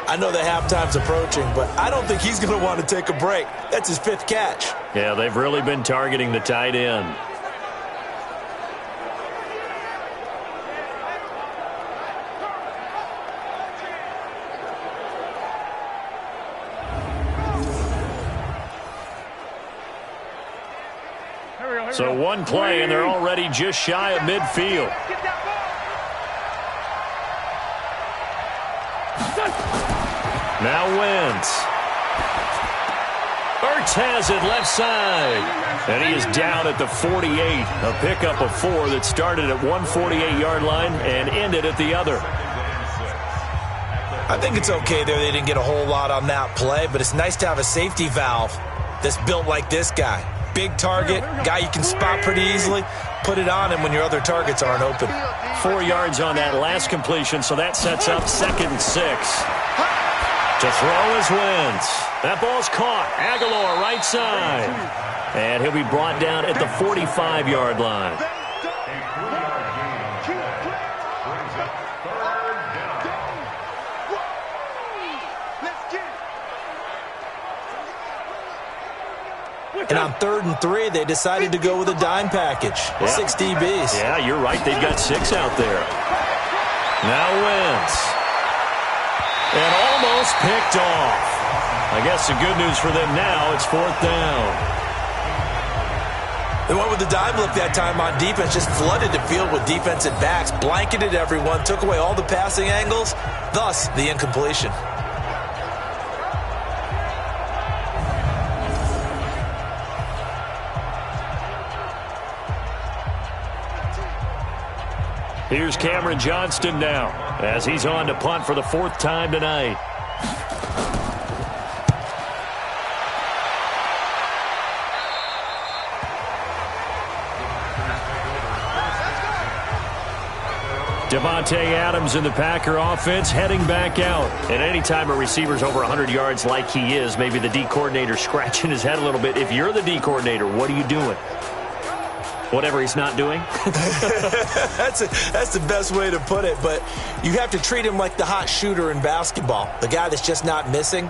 I know the halftime's approaching, but I don't think he's going to want to take a break. That's his 5th catch. Yeah, they've really been targeting the tight end. So one play, and they're already just shy of midfield. Now Wentz. Ertz has it left side. And he is down at the 48. A pickup of 4 that started at one 48-yard line and ended at the other. I think it's okay there. They didn't get a whole lot on that play, but it's nice to have a safety valve that's built like this guy. Big target, guy you can spot pretty easily. Put it on him when your other targets aren't open. 4 yards on that last completion, so that sets up 2nd and 6. To throw is Wentz. That ball's caught. Aguilar right side. And he'll be brought down at the 45-yard line. And on 3rd and 3, they decided to go with a dime package. Yeah. 6 DBs. Yeah, you're right. They've got 6 out there. Now Wentz. And almost picked off. I guess the good news for them now, it's 4th down. They went with the dime look that time on defense, just flooded the field with defensive backs, blanketed everyone, took away all the passing angles, thus the incompletion. Here's Cameron Johnston now as he's on to punt for the 4th time tonight. Devontae Adams in the Packer offense heading back out. And anytime a receiver's over 100 yards like he is, maybe the D coordinator scratching his head a little bit. If you're the D coordinator, what are you doing? Whatever he's not doing? That's the best way to put it. But you have to treat him like the hot shooter in basketball, the guy that's just not missing.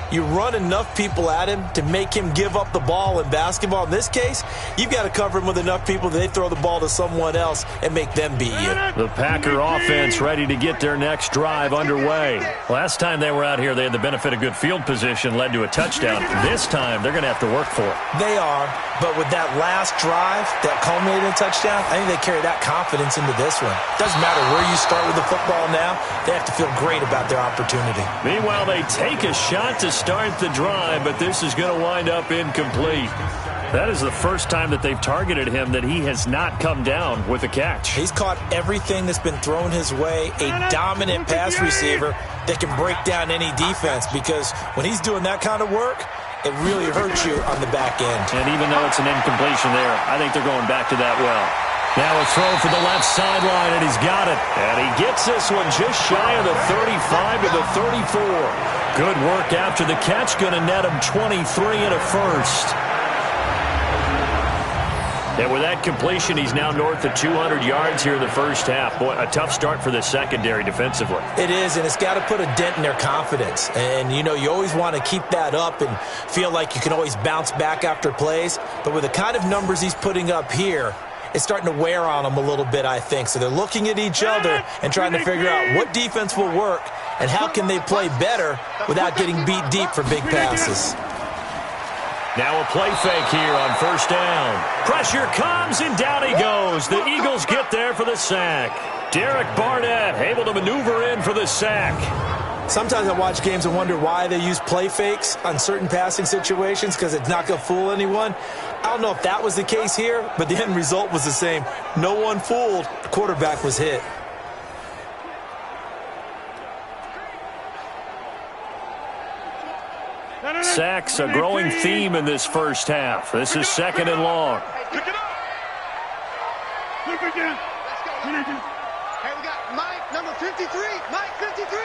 You run enough people at him to make him give up the ball in basketball. In this case, you've got to cover him with enough people that they throw the ball to someone else and make them beat you. The Packer offense ready to get their next drive underway. Last time they were out here, they had the benefit of good field position, led to a touchdown. This time, they're going to have to work for it. They are, but with that last drive that culminated in a touchdown, I think they carry that confidence into this one. Doesn't matter where you start with the football now, they have to feel great about their opportunity. Meanwhile, they take a shot to start the drive, but this is going to wind up incomplete. That is the first time that they've targeted him that he has not come down with a catch. He's caught everything that's been thrown his way, a dominant pass receiver that can break down any defense, because when he's doing that kind of work, it really hurts you on the back end. And even though it's an incompletion there, I think they're going back to that well. Now a throw for the left sideline, and he's got it. And he gets this one just shy of the 35 to the 34. Good work after the catch, going to net him 23 and a first. And with that completion, he's now north of 200 yards here in the first half. Boy, a tough start for the secondary defensively. It is, and it's got to put a dent in their confidence. And, you know, you always want to keep that up and feel like you can always bounce back after plays. But with the kind of numbers he's putting up here, it's starting to wear on them a little bit, I think. So they're looking at each other and trying to figure out what defense will work and how can they play better without getting beat deep for big passes. Now a play fake here on first down. Pressure comes, and down he goes. The Eagles get there for the sack. Derek Barnett able to maneuver in for the sack. Sometimes I watch games and wonder why they use play fakes on certain passing situations, because it's not going to fool anyone. I don't know if that was the case here, but the end result was the same. No one fooled. The quarterback was hit. Sacks, a growing theme in this first half. This is second and long. Pick it up. Look again. Let's go. Hey, we got Mike, number 53. Mike, 53.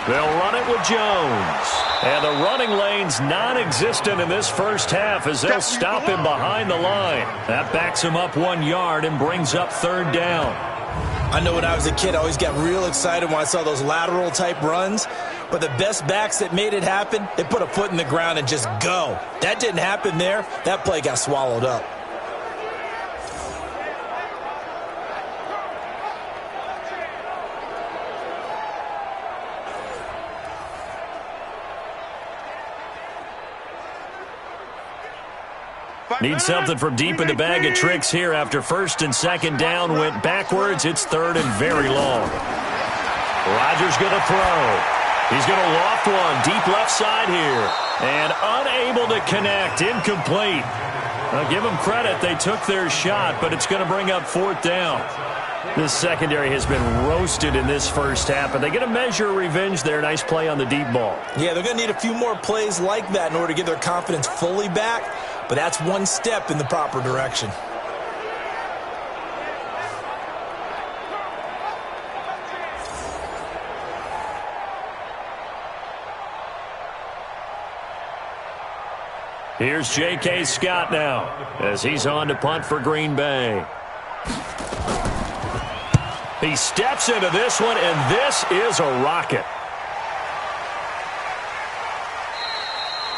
They'll run it with Jones. And the running lane's non-existent in this first half as they'll stop him behind the line. That backs him up 1 yard and brings up third down. I know when I was a kid, I always got real excited when I saw those lateral-type runs. But the best backs that made it happen, they put a foot in the ground and just go. That didn't happen there. That play got swallowed up. Need something from deep in the bag of tricks here after first and second down went backwards. It's third and very long. Rodgers going to throw. He's going to loft one deep left side here. And unable to connect. Incomplete. I'll give them credit. They took their shot, but it's going to bring up fourth down. This secondary has been roasted in this first half, and they get a measure of revenge there. Nice play on the deep ball. Yeah, they're going to need a few more plays like that in order to get their confidence fully back, but that's one step in the proper direction. Here's J.K. Scott now as he's on to punt for Green Bay. He steps into this one, and this is a rocket.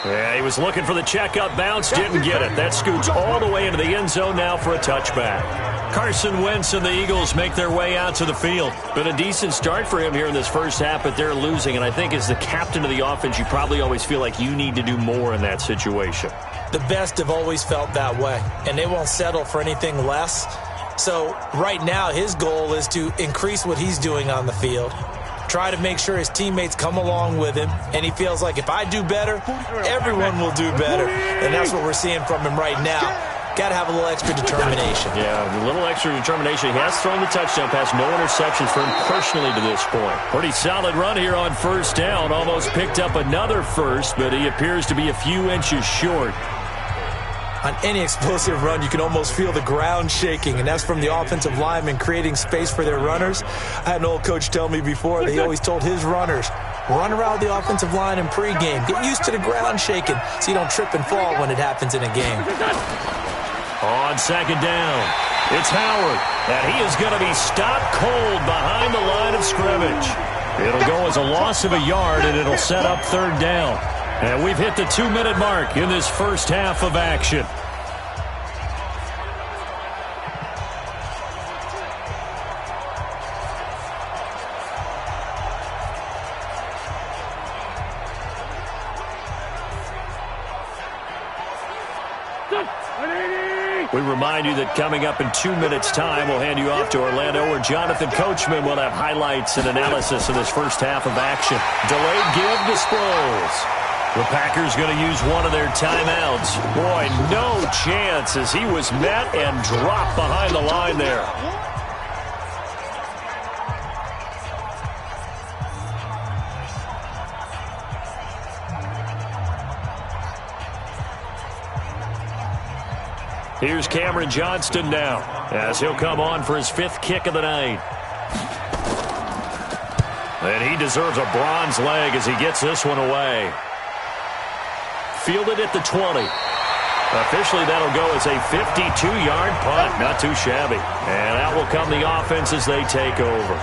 Yeah, he was looking for the checkup bounce, didn't get it. That scoots all the way into the end zone now for a touchback. Carson Wentz and the Eagles make their way out to the field. Been a decent start for him here in this first half, but they're losing. And I think as the captain of the offense, you probably always feel like you need to do more in that situation. The best have always felt that way, and they won't settle for anything less. So right now his goal is to increase what he's doing on the field, try to make sure his teammates come along with him, and he feels like if I do better, everyone will do better. And that's what we're seeing from him right now. Got to have a little extra determination. Yeah, a little extra determination. He has thrown the touchdown pass, no interceptions for him personally to this point. Pretty solid run here on first down. Almost picked up another first, but he appears to be a few inches short. On any explosive run, you can almost feel the ground shaking, and that's from the offensive linemen creating space for their runners. I had an old coach tell me before that he always told his runners, run around the offensive line in pregame. Get used to the ground shaking so you don't trip and fall when it happens in a game. On second down, it's Howard, and he is going to be stopped cold behind the line of scrimmage. It'll go as a loss of a yard, and it'll set up third down. And we've hit the 2-minute mark in this first half of action. We remind you that coming up in 2 minutes' time, we'll hand you off to Orlando, where Jonathan Coachman will have highlights and analysis of this first half of action. Delayed give to Sproles. The Packers going to use one of their timeouts. Boy, no chance as he was met and dropped behind the line there. Here's Cameron Johnston now as he'll come on for his 5th kick of the night. And he deserves a bronze leg as he gets this one away. Fielded at the 20. Officially, that'll go as a 52-yard punt. Not too shabby. And out will come the offense as they take over.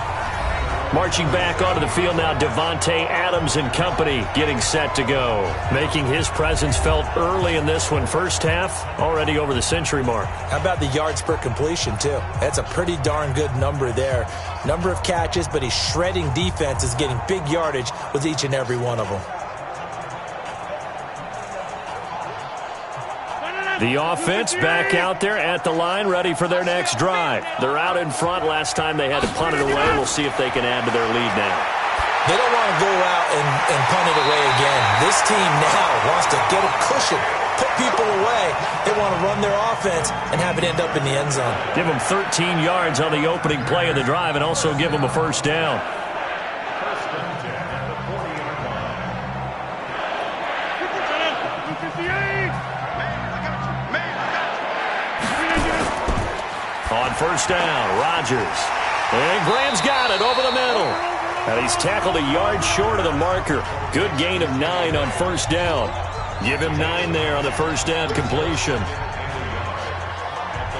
Marching back onto the field now, Devontae Adams and company getting set to go. Making his presence felt early in this one. First half, already over the century mark. How about the yards per completion, too? That's a pretty darn good number there. Number of catches, but he's shredding defense, is getting big yardage with each and every one of them. The offense back out there at the line, ready for their next drive. They're out in front. Last time they had to punt it away. We'll see if they can add to their lead now. They don't want to go out and punt it away again. This team now wants to get a cushion, put people away. They want to run their offense and have it end up in the end zone. Give them 13 yards on the opening play of the drive and also give them a first down. On first down, Rodgers. And Graham's got it over the middle. And he's tackled a yard short of the marker. Good gain of 9 on first down. Give him 9 there on the first down completion.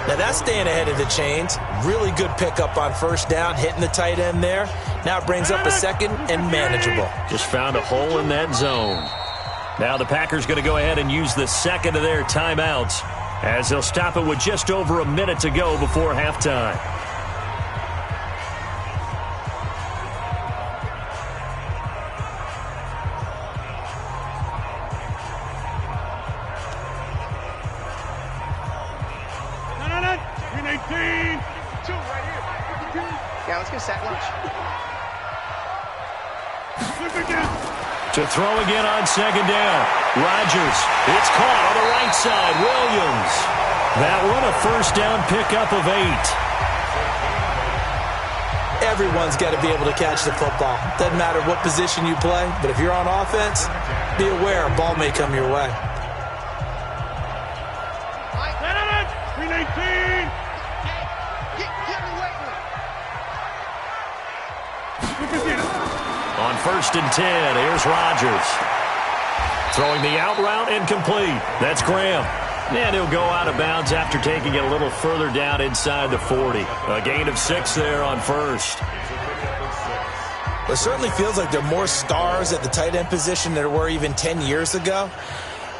Now that's staying ahead of the chains. Really good pickup on first down, hitting the tight end there. Now it brings up a second and manageable. Just found a hole in that zone. Now the Packers going to go ahead and use the second of their timeouts, as they'll stop it with just over a minute to go before halftime. Yeah, let's get sack lunch. To throw again on second down. Rodgers. It's caught on the right side. Williams. That one a first down pickup of 8. Everyone's got to be able to catch the football. Doesn't matter what position you play, but if you're on offense, be aware a ball may come your way. 319. On first and 10, here's Rodgers. Throwing the out route incomplete. That's Graham. And he'll go out of bounds after taking it a little further down inside the 40. A gain of 6 there on first. It certainly feels like there are more stars at the tight end position than there were even 10 years ago.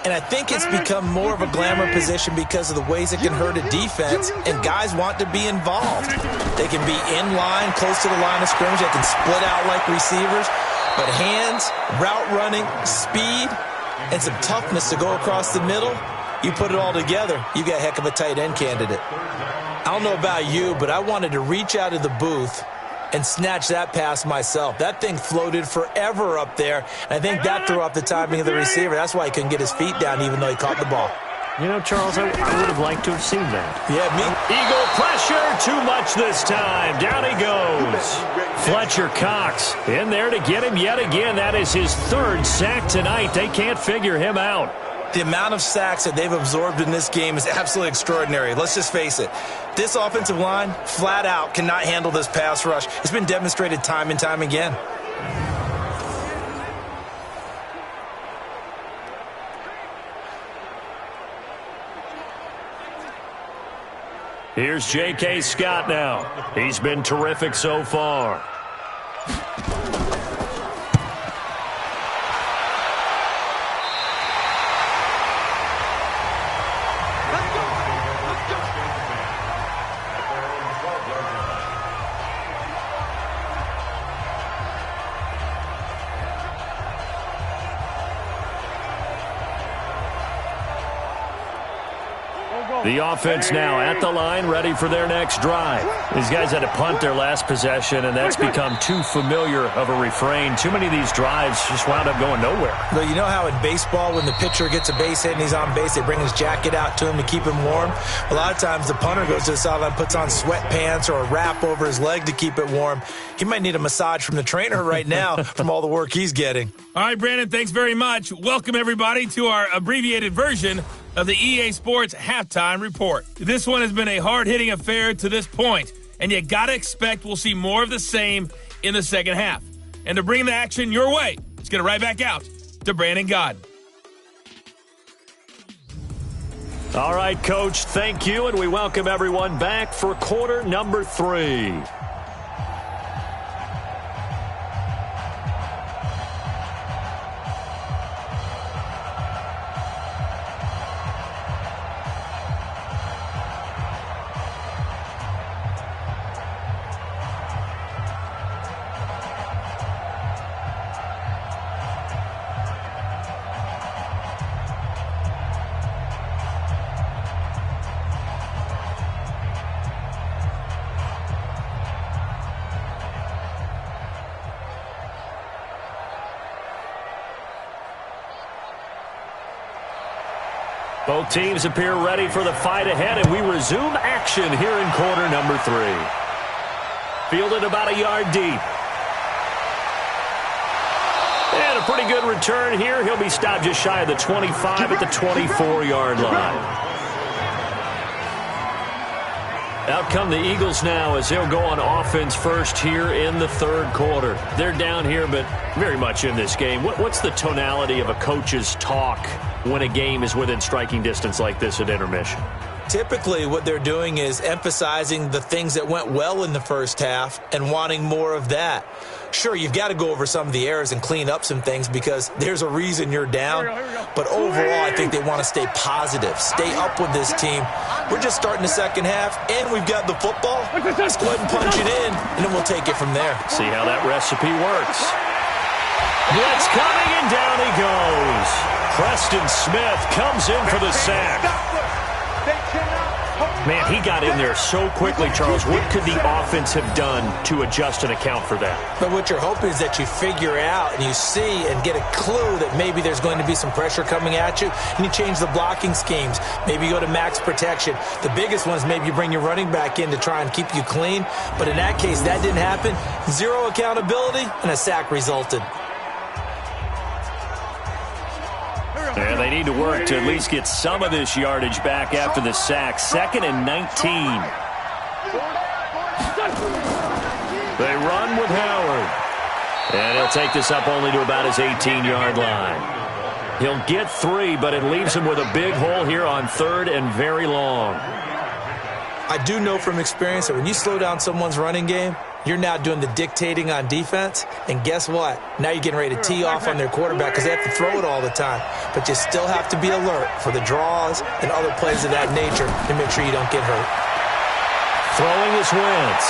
And I think it's become more of a glamour position because of the ways it can hurt a defense, and guys want to be involved. They can be in line, close to the line of scrimmage. They can split out like receivers. But hands, route running, speed, and some toughness to go across the middle, you put it all together, you got a heck of a tight end candidate. I don't know about you, but I wanted to reach out of the booth and snatch that pass myself. That thing floated forever up there, and I think that threw off the timing of the receiver. That's why he couldn't get his feet down even though he caught the ball. You know, Charles, I would have liked to have seen that. Yeah, me. Eagle pressure, too much this time. Down he goes. Fletcher Cox in there to get him yet again. That is his third sack tonight. They can't figure him out. The amount of sacks that they've absorbed in this game is absolutely extraordinary. Let's just face it. This offensive line, flat out, cannot handle this pass rush. It's been demonstrated time and time again. Here's J.K. Scott now. He's been terrific so far. The offense now at the line, ready for their next drive. These guys had to punt their last possession, and that's become too familiar of a refrain. Too many of these drives just wound up going nowhere. But you know how in baseball, when the pitcher gets a base hit and he's on base, they bring his jacket out to him to keep him warm? A lot of times the punter goes to the sideline, puts on sweatpants or a wrap over his leg to keep it warm. He might need a massage from the trainer right now from all the work he's getting. All right, Brandon, thanks very much. Welcome, everybody, to our abbreviated version of the EA Sports Halftime Report. This one has been a hard-hitting affair to this point, and you got to expect we'll see more of the same in the second half. And to bring the action your way, let's get it right back out to Brandon Gaudin. All right, Coach, thank you, and we welcome everyone back for quarter number 3. Both teams appear ready for the fight ahead, and we resume action here in quarter number 3. Fielded about a yard deep. And a pretty good return here. He'll be stopped just shy of the 25 at the 24-yard line. Out come the Eagles now as they'll go on offense first here in the third quarter. They're down here, but very much in this game. What's the tonality of a coach's talk when a game is within striking distance like this at intermission? Typically, what they're doing is emphasizing the things that went well in the first half and wanting more of that. Sure, you've got to go over some of the errors and clean up some things because there's a reason you're down. But overall, I think they want to stay positive, stay up with this team. We're just starting the second half, and we've got the football. Let's go ahead and punch it in, and then we'll take it from there. See how that recipe works. Blitz coming, and down he goes. Preston Smith comes in for the sack. Man, he got in there so quickly, Charles. What could the offense have done to adjust and account for that? But what you're hoping is that you figure out and you see and get a clue that maybe there's going to be some pressure coming at you, and you change the blocking schemes. Maybe you go to max protection. The biggest one is maybe you bring your running back in to try and keep you clean. But in that case, that didn't happen. Zero accountability, and a sack resulted. And they need to work to at least get some of this yardage back after the sack. 2nd and 19. They run with Howard. And he'll take this up only to about his 18-yard line. He'll get 3, but it leaves him with a big hole here on 3rd and very long. I do know from experience that when you slow down someone's running game, You're now doing the dictating on defense, and guess what? Now you're getting ready to tee off on their quarterback because they have to throw it all the time. But you still have to be alert for the draws and other plays of that nature to make sure you don't get hurt. Throwing is Wentz.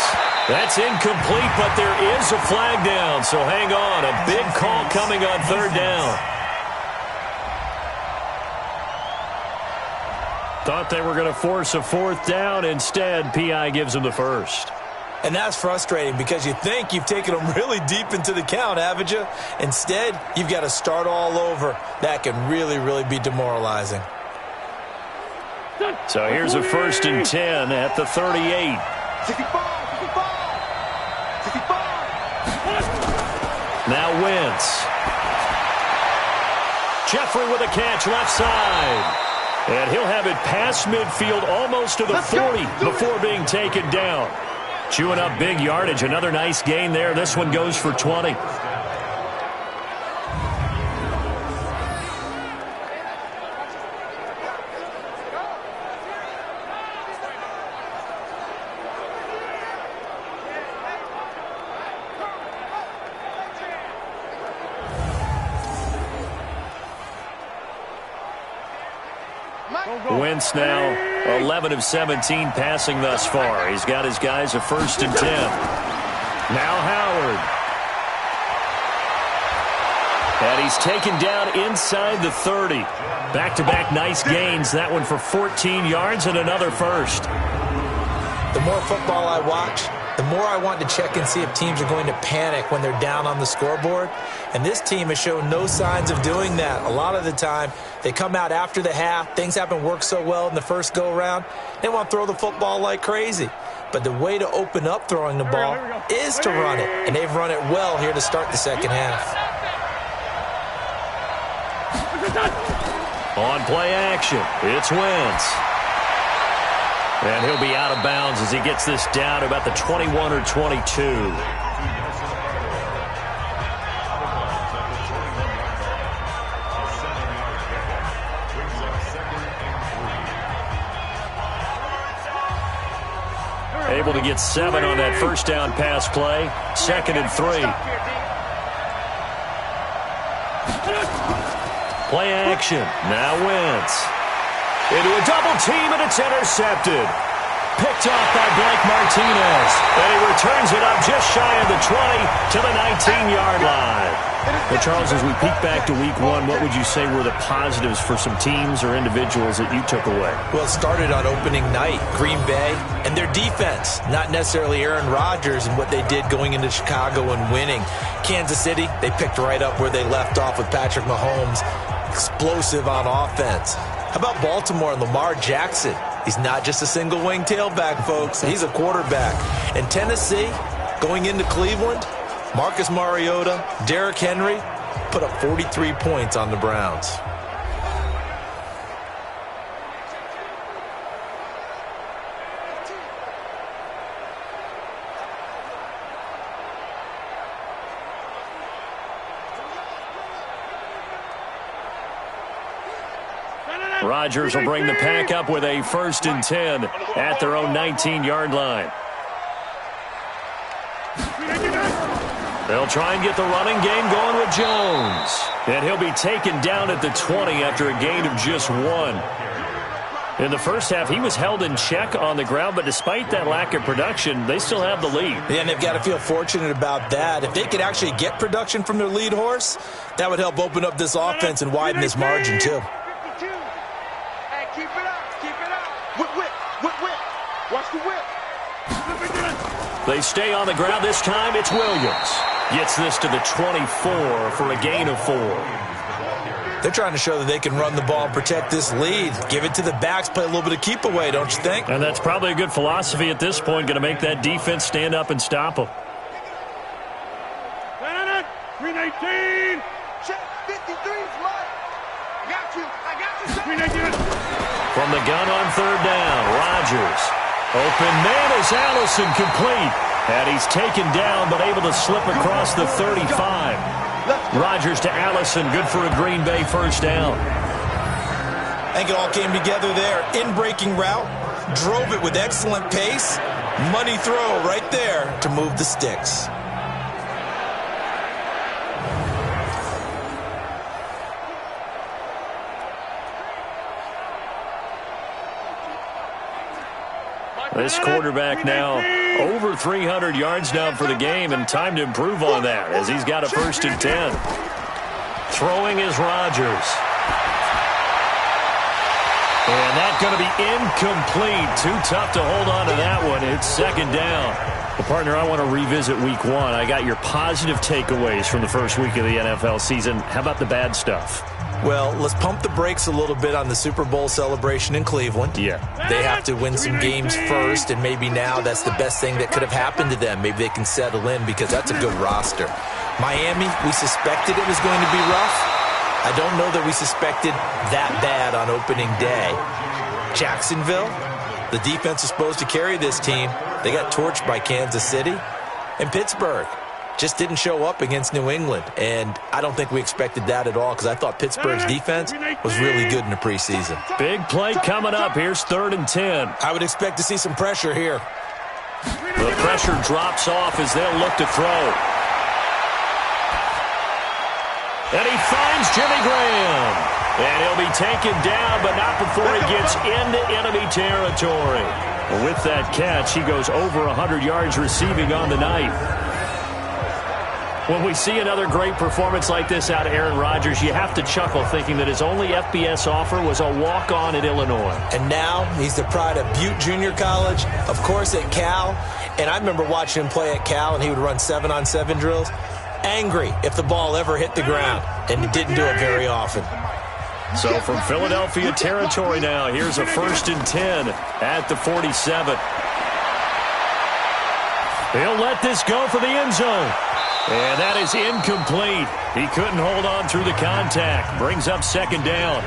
That's incomplete, but there is a flag down, so hang on. A big call coming on third down. Thought they were going to force a fourth down. Instead, P.I. gives them the first. And that's frustrating because you think you've taken them really deep into the count, haven't you? Instead, you've got to start all over. That can really, really be demoralizing. So here's a 1st and 10 at the 38. 65. Now Wentz. Jeffrey with a catch left side. And he'll have it past midfield almost to the 40 before being taken down. Chewing up big yardage. Another nice gain there. This one goes for 20. Wentz now 11 of 17 passing thus far. He's got his guys a 1st and 10. Now Howard. And he's taken down inside the 30. Back-to-back nice gains. That one for 14 yards and another first. The more football I watch, the more I want to check and see if teams are going to panic when they're down on the scoreboard. And this team has shown no signs of doing that. A lot of the time, they come out after the half. Things haven't worked so well in the first go-around. They want to throw the football like crazy. But the way to open up throwing the ball is to run it. And they've run it well here to start the second half. On play action, it's Wentz. And he'll be out of bounds as he gets this down to about the 21 or 22. Able to get 7 on that first down pass play. 2nd and 3. Play action. Now Wentz. Into a double team, and it's intercepted. Picked off by Blake Martinez. And he returns it up just shy of the 20 to the 19-yard line. Well, Charles, as we peek back to week 1, what would you say were the positives for some teams or individuals that you took away? Well, it started on opening night, Green Bay, and their defense. Not necessarily Aaron Rodgers and what they did going into Chicago and winning. Kansas City, they picked right up where they left off with Patrick Mahomes. Explosive on offense. How about Baltimore and Lamar Jackson? He's not just a single-wing tailback, folks. He's a quarterback. And Tennessee, going into Cleveland, Marcus Mariota, Derrick Henry put up 43 points on the Browns. Rodgers will bring the pack up with a 1st and 10 at their own 19-yard line. They'll try and get the running game going with Jones. And he'll be taken down at the 20 after a gain of just 1. In the first half, he was held in check on the ground, but despite that lack of production, they still have the lead. Yeah, and they've got to feel fortunate about that. If they could actually get production from their lead horse, that would help open up this offense and widen this margin, too. Keep it up. Whip. Watch the whip. They stay on the ground this time. It's Williams. Gets this to the 24 for a gain of 4. They're trying to show that they can run the ball and protect this lead. Give it to the backs, play a little bit of keep away, don't you think? And that's probably a good philosophy at this point. Going to make that defense stand up and stop them. 319. Check 53's mine. I got you. 319. From the gun on third down, Rodgers. Open man is Allison complete. And he's taken down but able to slip across the 35. Rodgers to Allison, good for a Green Bay first down. I think it all came together there. In-breaking route, drove it with excellent pace, Money throw right there to move the sticks. This quarterback now over 300 yards now for the game, and time to improve on that as he's got a 1st and 10. Throwing is Rodgers. And that's going to be incomplete. Too tough to hold on to that one. It's 2nd down. Well, partner, I want to revisit week 1. I got your positive takeaways from the first week of the NFL season. How about the bad stuff? Well, let's pump the brakes a little bit on the Super Bowl celebration in Cleveland. Yeah. They have to win some games first, and maybe now that's the best thing that could have happened to them. Maybe they can settle in because that's a good roster. Miami, we suspected it was going to be rough. I don't know that we suspected that bad on opening day. Jacksonville, the defense is supposed to carry this team. They got torched by Kansas City. And Pittsburgh just didn't show up against New England. And I don't think we expected that at all because I thought Pittsburgh's defense was really good in the preseason. Big play coming up. Here's 3rd and 10. I would expect to see some pressure here. The pressure drops off as they'll look to throw. And he finds Jimmy Graham. And he'll be taken down, but not before he gets into enemy territory. Well, with that catch, he goes over 100 yards receiving on the night. When we see another great performance like this out of Aaron Rodgers, you have to chuckle thinking that his only FBS offer was a walk-on at Illinois. And now he's the pride of Butte Junior College, of course at Cal. And I remember watching him play at Cal, and he would run 7-on-7 drills. Angry if the ball ever hit the ground, and he didn't do it very often. So from Philadelphia territory now, here's a 1st and 10 at the 47. He'll let this go for the end zone. And that is incomplete. He couldn't hold on through the contact. Brings up 2nd down.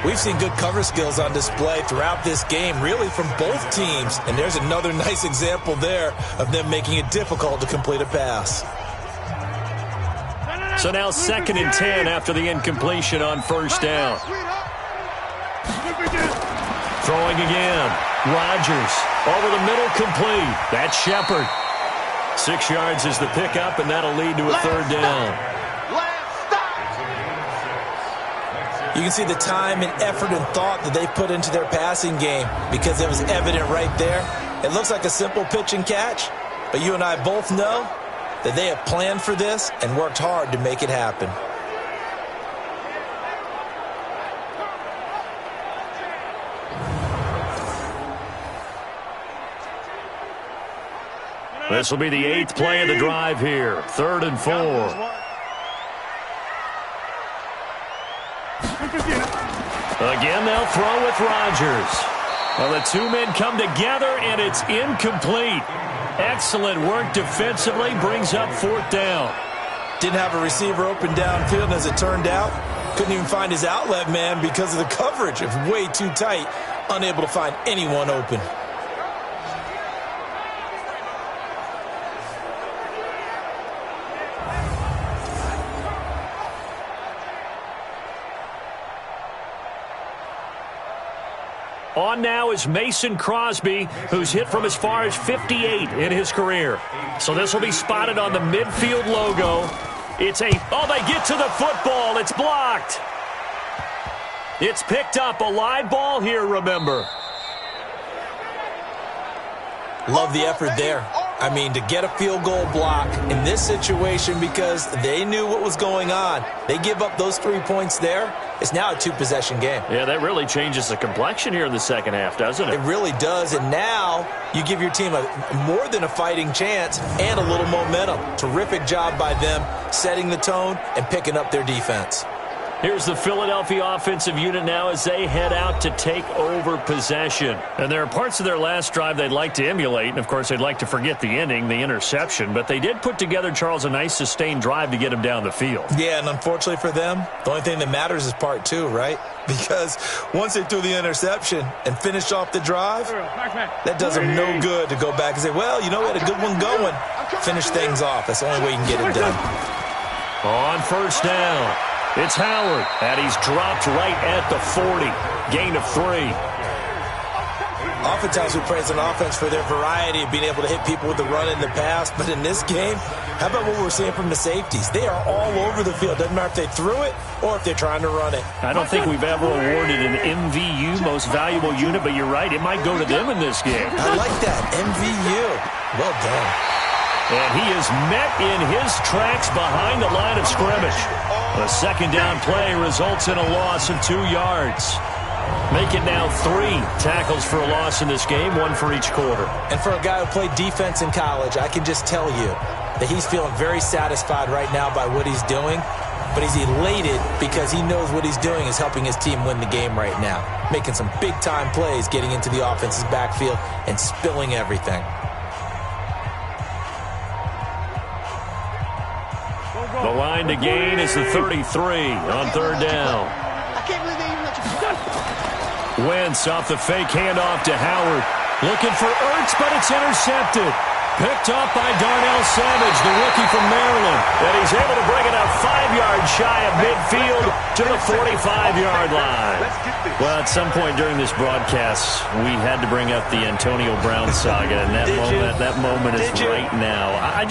We've seen good cover skills on display throughout this game, really from both teams. And there's another nice example there of them making it difficult to complete a pass. So now 2nd and 10 after the incompletion on 1st down. Throwing again. Rodgers over the middle, complete. That's Shepard. 6 yards is the pickup, and that'll lead to a 3rd down. You can see the time and effort and thought that they put into their passing game because it was evident right there. It looks like a simple pitch and catch, but you and I both know that they have planned for this and worked hard to make it happen. This will be the 8th play of the drive here. 3rd and 4. Again, they'll throw with Rodgers. Well, the two men come together, and it's incomplete. Excellent work defensively. Brings up 4th down. Didn't have a receiver open downfield, and as it turned out, couldn't even find his outlet man because of the coverage. It was way too tight, unable to find anyone open. On now is Mason Crosby, who's hit from as far as 58 in his career. So this will be spotted on the midfield logo. It's they get to the football. It's blocked. It's picked up. A live ball here, remember. Love the effort there. I mean, to get a field goal block in this situation because they knew what was going on. They give up those 3 points there. It's now a 2-possession game. Yeah, that really changes the complexion here in the second half, doesn't it? It really does, and now you give your team more than a fighting chance and a little momentum. Terrific job by them setting the tone and picking up their defense. Here's the Philadelphia offensive unit now as they head out to take over possession. And there are parts of their last drive they'd like to emulate. And, of course, they'd like to forget the ending, the interception. But they did put together, Charles, a nice sustained drive to get them down the field. Yeah, and unfortunately for them, the only thing that matters is part 2, right? Because once they threw the interception and finished off the drive, that does them no good to go back and say, well, you know, we had a good one going. Finish things off. That's the only way you can get it done. On 1st down. It's Howard, and he's dropped right at the 40. Gain of 3. Oftentimes we praise an offense for their variety of being able to hit people with the run in the pass. But in this game, how about what we're seeing from the safeties? They are all over the field. Doesn't matter if they threw it or if they're trying to run it. I don't think we've ever awarded an MVU, most valuable unit, but you're right. It might go to them in this game. I like that. MVU. Well done. And he is met in his tracks behind the line of scrimmage. A second down play results in a loss of 2 yards. Make it now 3 tackles for a loss in this game, 1 for each quarter. And for a guy who played defense in college, I can just tell you that he's feeling very satisfied right now by what he's doing. But he's elated because he knows what he's doing is helping his team win the game right now. Making some big-time plays, getting into the offense's backfield and spilling everything. The line to gain is the 33 on third down. I can't believe they even let you. Wentz off the fake handoff to Howard. Looking for Ertz, but it's intercepted. Picked up by Darnell Savage, the rookie from Maryland. And he's able to bring it up 5 yards shy of midfield to the 45-yard line. Well, at some point during this broadcast, we had to bring up the Antonio Brown saga, and that moment is right now. I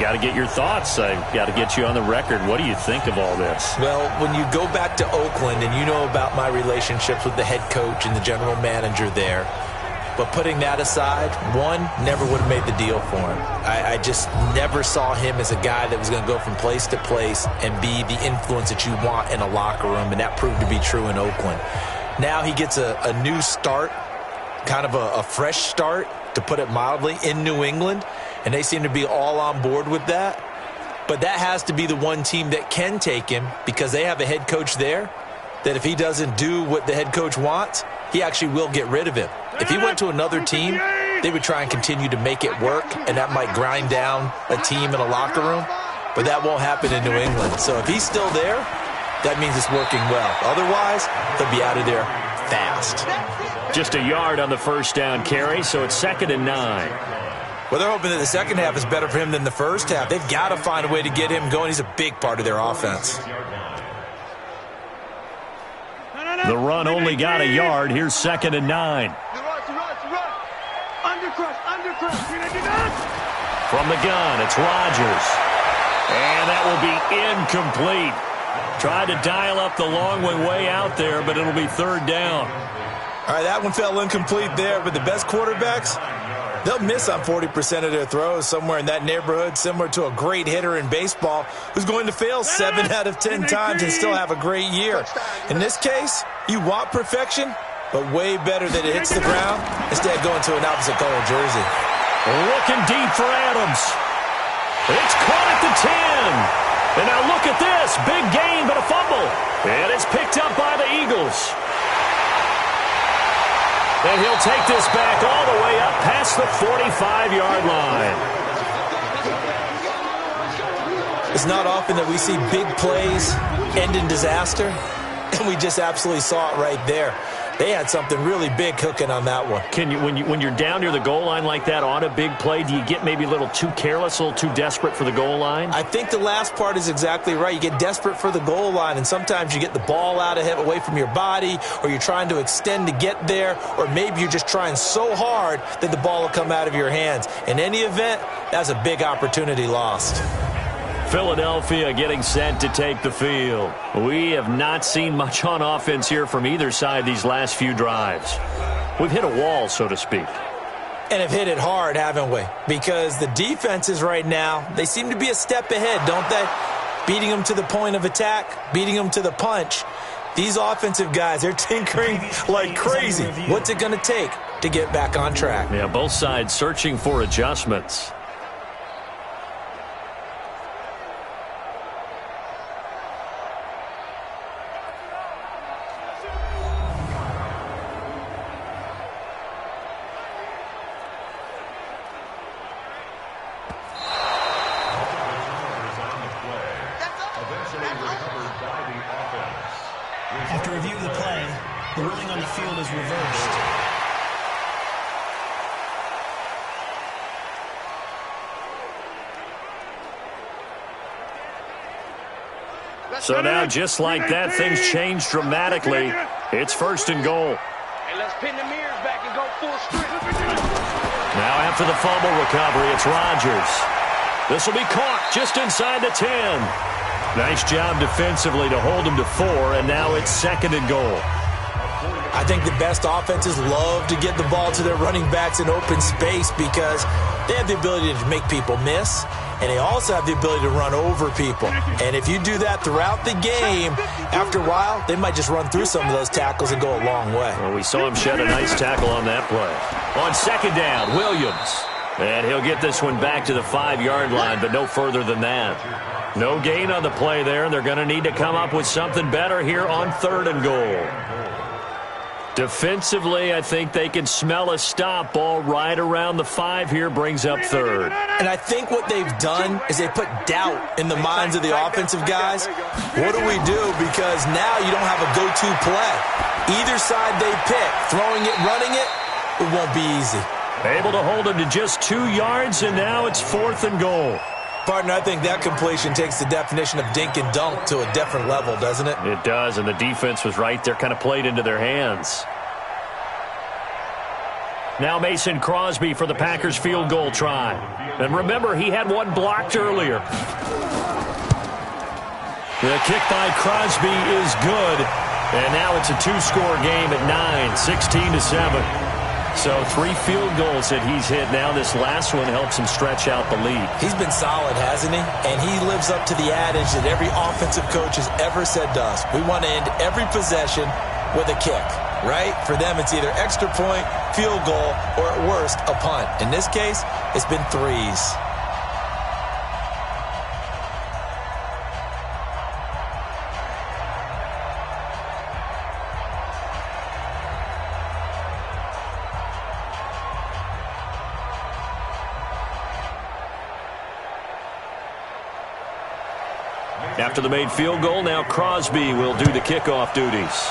got to get your thoughts. I got to get you on the record. What do you think of all this? Well, when you go back to Oakland and you know about my relationships with the head coach and the general manager there, but putting that aside, one, never would have made the deal for him. I just never saw him as a guy that was going to go from place to place and be the influence that you want in a locker room, and that proved to be true in Oakland. Now he gets a new start, kind of a fresh start, to put it mildly, in New England, and they seem to be all on board with that. But that has to be the one team that can take him, because they have a head coach there that if he doesn't do what the head coach wants, he actually will get rid of him. If he went to another team, they would try and continue to make it work, and that might grind down a team in a locker room, but that won't happen in New England. So if he's still there, that means it's working well. Otherwise, he'll be out of there fast. Just a yard on the first down carry, so it's 2nd and 9. Well, they're hoping that the second half is better for him than the first half. They've got to find a way to get him going. He's a big part of their offense. The run only got a yard. Here's 2nd and 9. From the gun, it's Rodgers. And that will be incomplete. Tried to dial up the long way out there, but it'll be 3rd down. All right, that one fell incomplete there, but the best quarterbacks, they'll miss on 40% of their throws, somewhere in that neighborhood, similar to a great hitter in baseball who's going to fail 7 out of 10 times and still have a great year. In this case, you want perfection, but way better that it hits the ground instead of going to an opposite color jersey. Looking deep for Adams. It's caught at the 10. And now look at this. Big gain, but a fumble. And it's picked up by the Eagles. And he'll take this back all the way up past the 45-yard line. It's not often that we see big plays end in disaster, and we just absolutely saw it right there. They had something really big cooking on that one. Can you, when you're down near the goal line like that on a big play, do you get maybe a little too careless, a little too desperate for the goal line? I think the last part is exactly right. You get desperate for the goal line, and sometimes you get the ball out of it, away from your body, or you're trying to extend to get there, or maybe you're just trying so hard that the ball will come out of your hands. In any event, that's a big opportunity lost. Philadelphia getting set to take the field. We have not seen much on offense here from either side these last few drives. We've hit a wall, so to speak. And have hit it hard, haven't we? Because the defenses right now, they seem to be a step ahead, don't they? Beating them to the point of attack, beating them to the punch. These offensive guys, they're tinkering like crazy. What's it going to take to get back on track? Yeah, both sides searching for adjustments. After review of the play, the ruling on the field is reversed. So now, just like that, things change dramatically. It's 1st and goal. And let's pin the mirrors back and go Now after the fumble recovery, it's Rodgers. This will be caught just inside the 10. Nice job defensively to hold him to 4, and now it's 2nd and goal. I think the best offenses love to get the ball to their running backs in open space because they have the ability to make people miss, and they also have the ability to run over people. And if you do that throughout the game, after a while, they might just run through some of those tackles and go a long way. Well, we saw him shed a nice tackle on that play. On 2nd down, Williams. And he'll get this one back to the 5-yard line, but no further than that. No gain on the play there, and they're going to need to come up with something better here on 3rd and goal. Defensively, I think they can smell a stop ball right around the 5 here, brings up 3rd. And I think what they've done is they put doubt in the minds of the offensive guys. What do we do? Because now you don't have a go-to play. Either side they pick, throwing it, running it, it won't be easy. Able to hold him to just 2 yards, and now it's 4th and goal. Partner, I think that completion takes the definition of dink and dunk to a different level, doesn't it? It does, and the defense was right there, kind of played into their hands. Now Mason Crosby for the Packers field goal try. And remember, he had one blocked earlier. The kick by Crosby is good, and now it's a 2-score game at 9, 16-7. So 3 field goals that he's hit now. This last one helps him stretch out the lead. He's been solid, hasn't he? And he lives up to the adage that every offensive coach has ever said to us. We want to end every possession with a kick, right? For them, it's either extra point, field goal, or at worst, a punt. In this case, it's been 3s. After the made field goal, now Crosby will do the kickoff duties.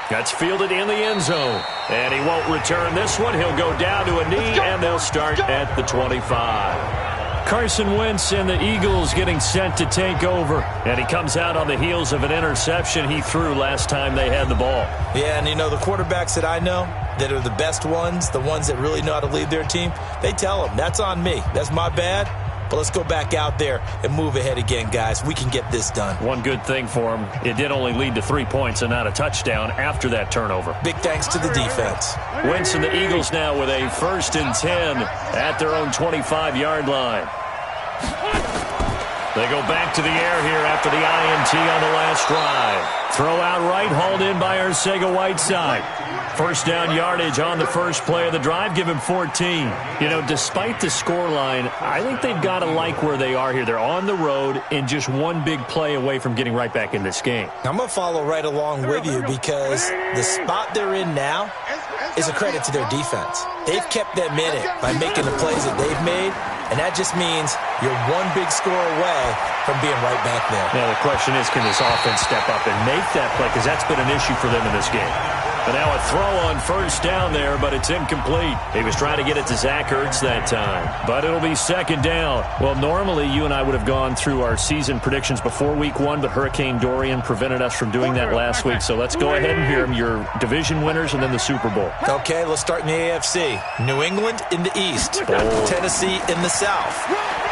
That's fielded in the end zone. And he won't return this one. He'll go down to a knee, and they'll start at the 25. Carson Wentz and the Eagles getting set to take over. And he comes out on the heels of an interception he threw last time they had the ball. Yeah, and you know, the quarterbacks that I know that are the best ones, the ones that really know how to lead their team, they tell them, that's on me. That's my bad. But let's go back out there and move ahead again, guys. We can get this done. One good thing for him, it did only lead to 3 points and not a touchdown after that turnover. Big thanks to the defense. Wentz and the Eagles now with a 1st and 10 at their own 25-yard line. They go back to the air here after the INT on the last drive. Throw out right, hauled in by Arcega-Whiteside. 1st down yardage on the first play of the drive, give him 14. You know, despite the scoreline, I think they've got to like where they are here. They're on the road and just one big play away from getting right back in this game. I'm going to follow right along with you because the spot they're in now is a credit to their defense. They've kept them in it by making the plays that they've made, and that just means you're one big score away from being right back there. Now the question is, can this offense step up and make that play? Because that's been an issue for them in this game. But now a throw on 1st down there, but it's incomplete. He was trying to get it to Zach Ertz that time. But it'll be 2nd down. Well, normally you and I would have gone through our season predictions before Week 1, but Hurricane Dorian prevented us from doing that last week. So let's go ahead and hear them, your division winners and then the Super Bowl. Okay, let's start in the AFC. New England in the East. Tennessee in the South.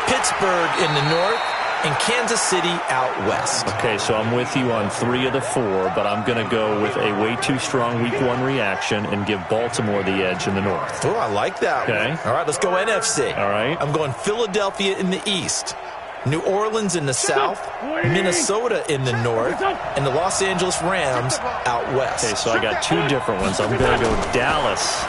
Pittsburgh in the North. And Kansas City out west. Okay, so I'm with you on 3 of the 4, but I'm going to go with a way too strong Week 1 reaction and give Baltimore the edge in the North. Oh, I like that one. All right, let's go NFC. All right. I'm going Philadelphia in the East, New Orleans in the South, Minnesota in the North, and the Los Angeles Rams out west. Okay, so I got 2 different ones. I'm going to go Dallas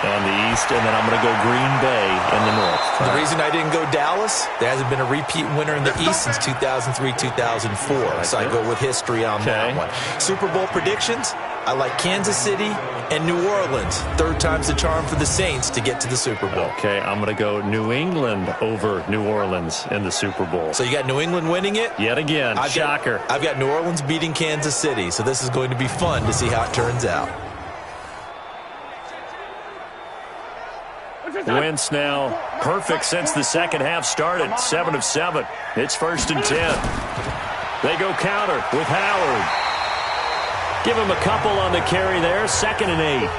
on the East, and then I'm going to go Green Bay in the North. The reason I didn't go Dallas, there hasn't been a repeat winner in the East since 2003-2004. So I go with history on that one. Super Bowl predictions, I like Kansas City and New Orleans. 3rd time's the charm for the Saints to get to the Super Bowl. Okay, I'm going to go New England over New Orleans in the Super Bowl. So you got New England winning it? Yet again, shocker. I've got New Orleans beating Kansas City, so this is going to be fun to see how it turns out. Wentz now perfect since the second half started. 7 of 7. It's 1st and 10. They go counter with Howard. Give him a couple on the carry there, 2nd and 8.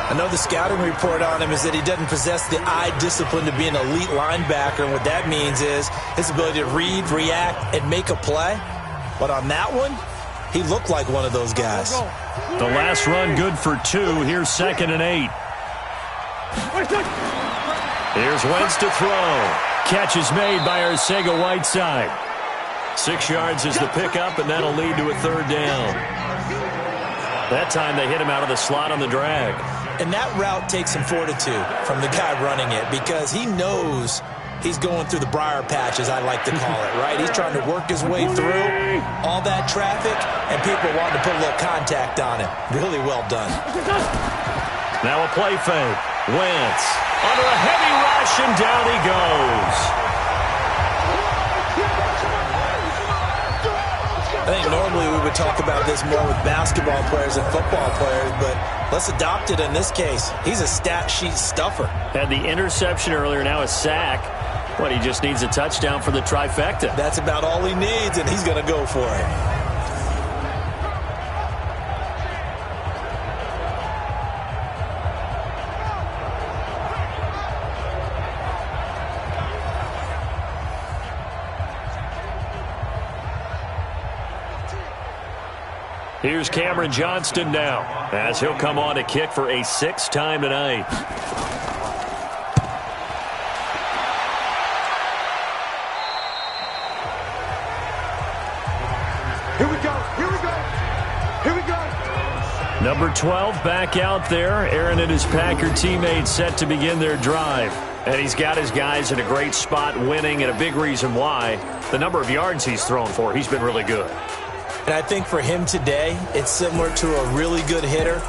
I know the scouting report on him is that he doesn't possess the eye discipline to be an elite linebacker, and what that means is his ability to read, react, and make a play. But on that one, he looked like one of those guys. The last run good for 2. Here's 2nd and 8. Here's Wentz to throw. Catch is made by Arcega-Whiteside. 6 yards is the pickup, and that'll lead to a 3rd down. That time they hit him out of the slot on the drag. And that route takes some fortitude from the guy running it because he knows he's going through the briar patch, as I like to call it, right? He's trying to work his way through all that traffic, and people wanting to put a little contact on him. Really well done. Now a play fake. Wentz under a heavy rush, and down he goes. I think normally we would talk about this more with basketball players and football players, but let's adopt it in this case. He's a stat sheet stuffer. Had the interception earlier, now a sack. What, he just needs a touchdown for the trifecta. That's about all he needs, and he's going to go for it. Here's Cameron Johnston now, as he'll come on to kick for a 6th time tonight. Here we go. Here we go. Here we go. Number 12 back out there. Aaron and his Packer teammates set to begin their drive. And he's got his guys in a great spot winning, and a big reason why. The number of yards he's thrown for, he's been really good. And I think for him today, it's similar to a really good hitter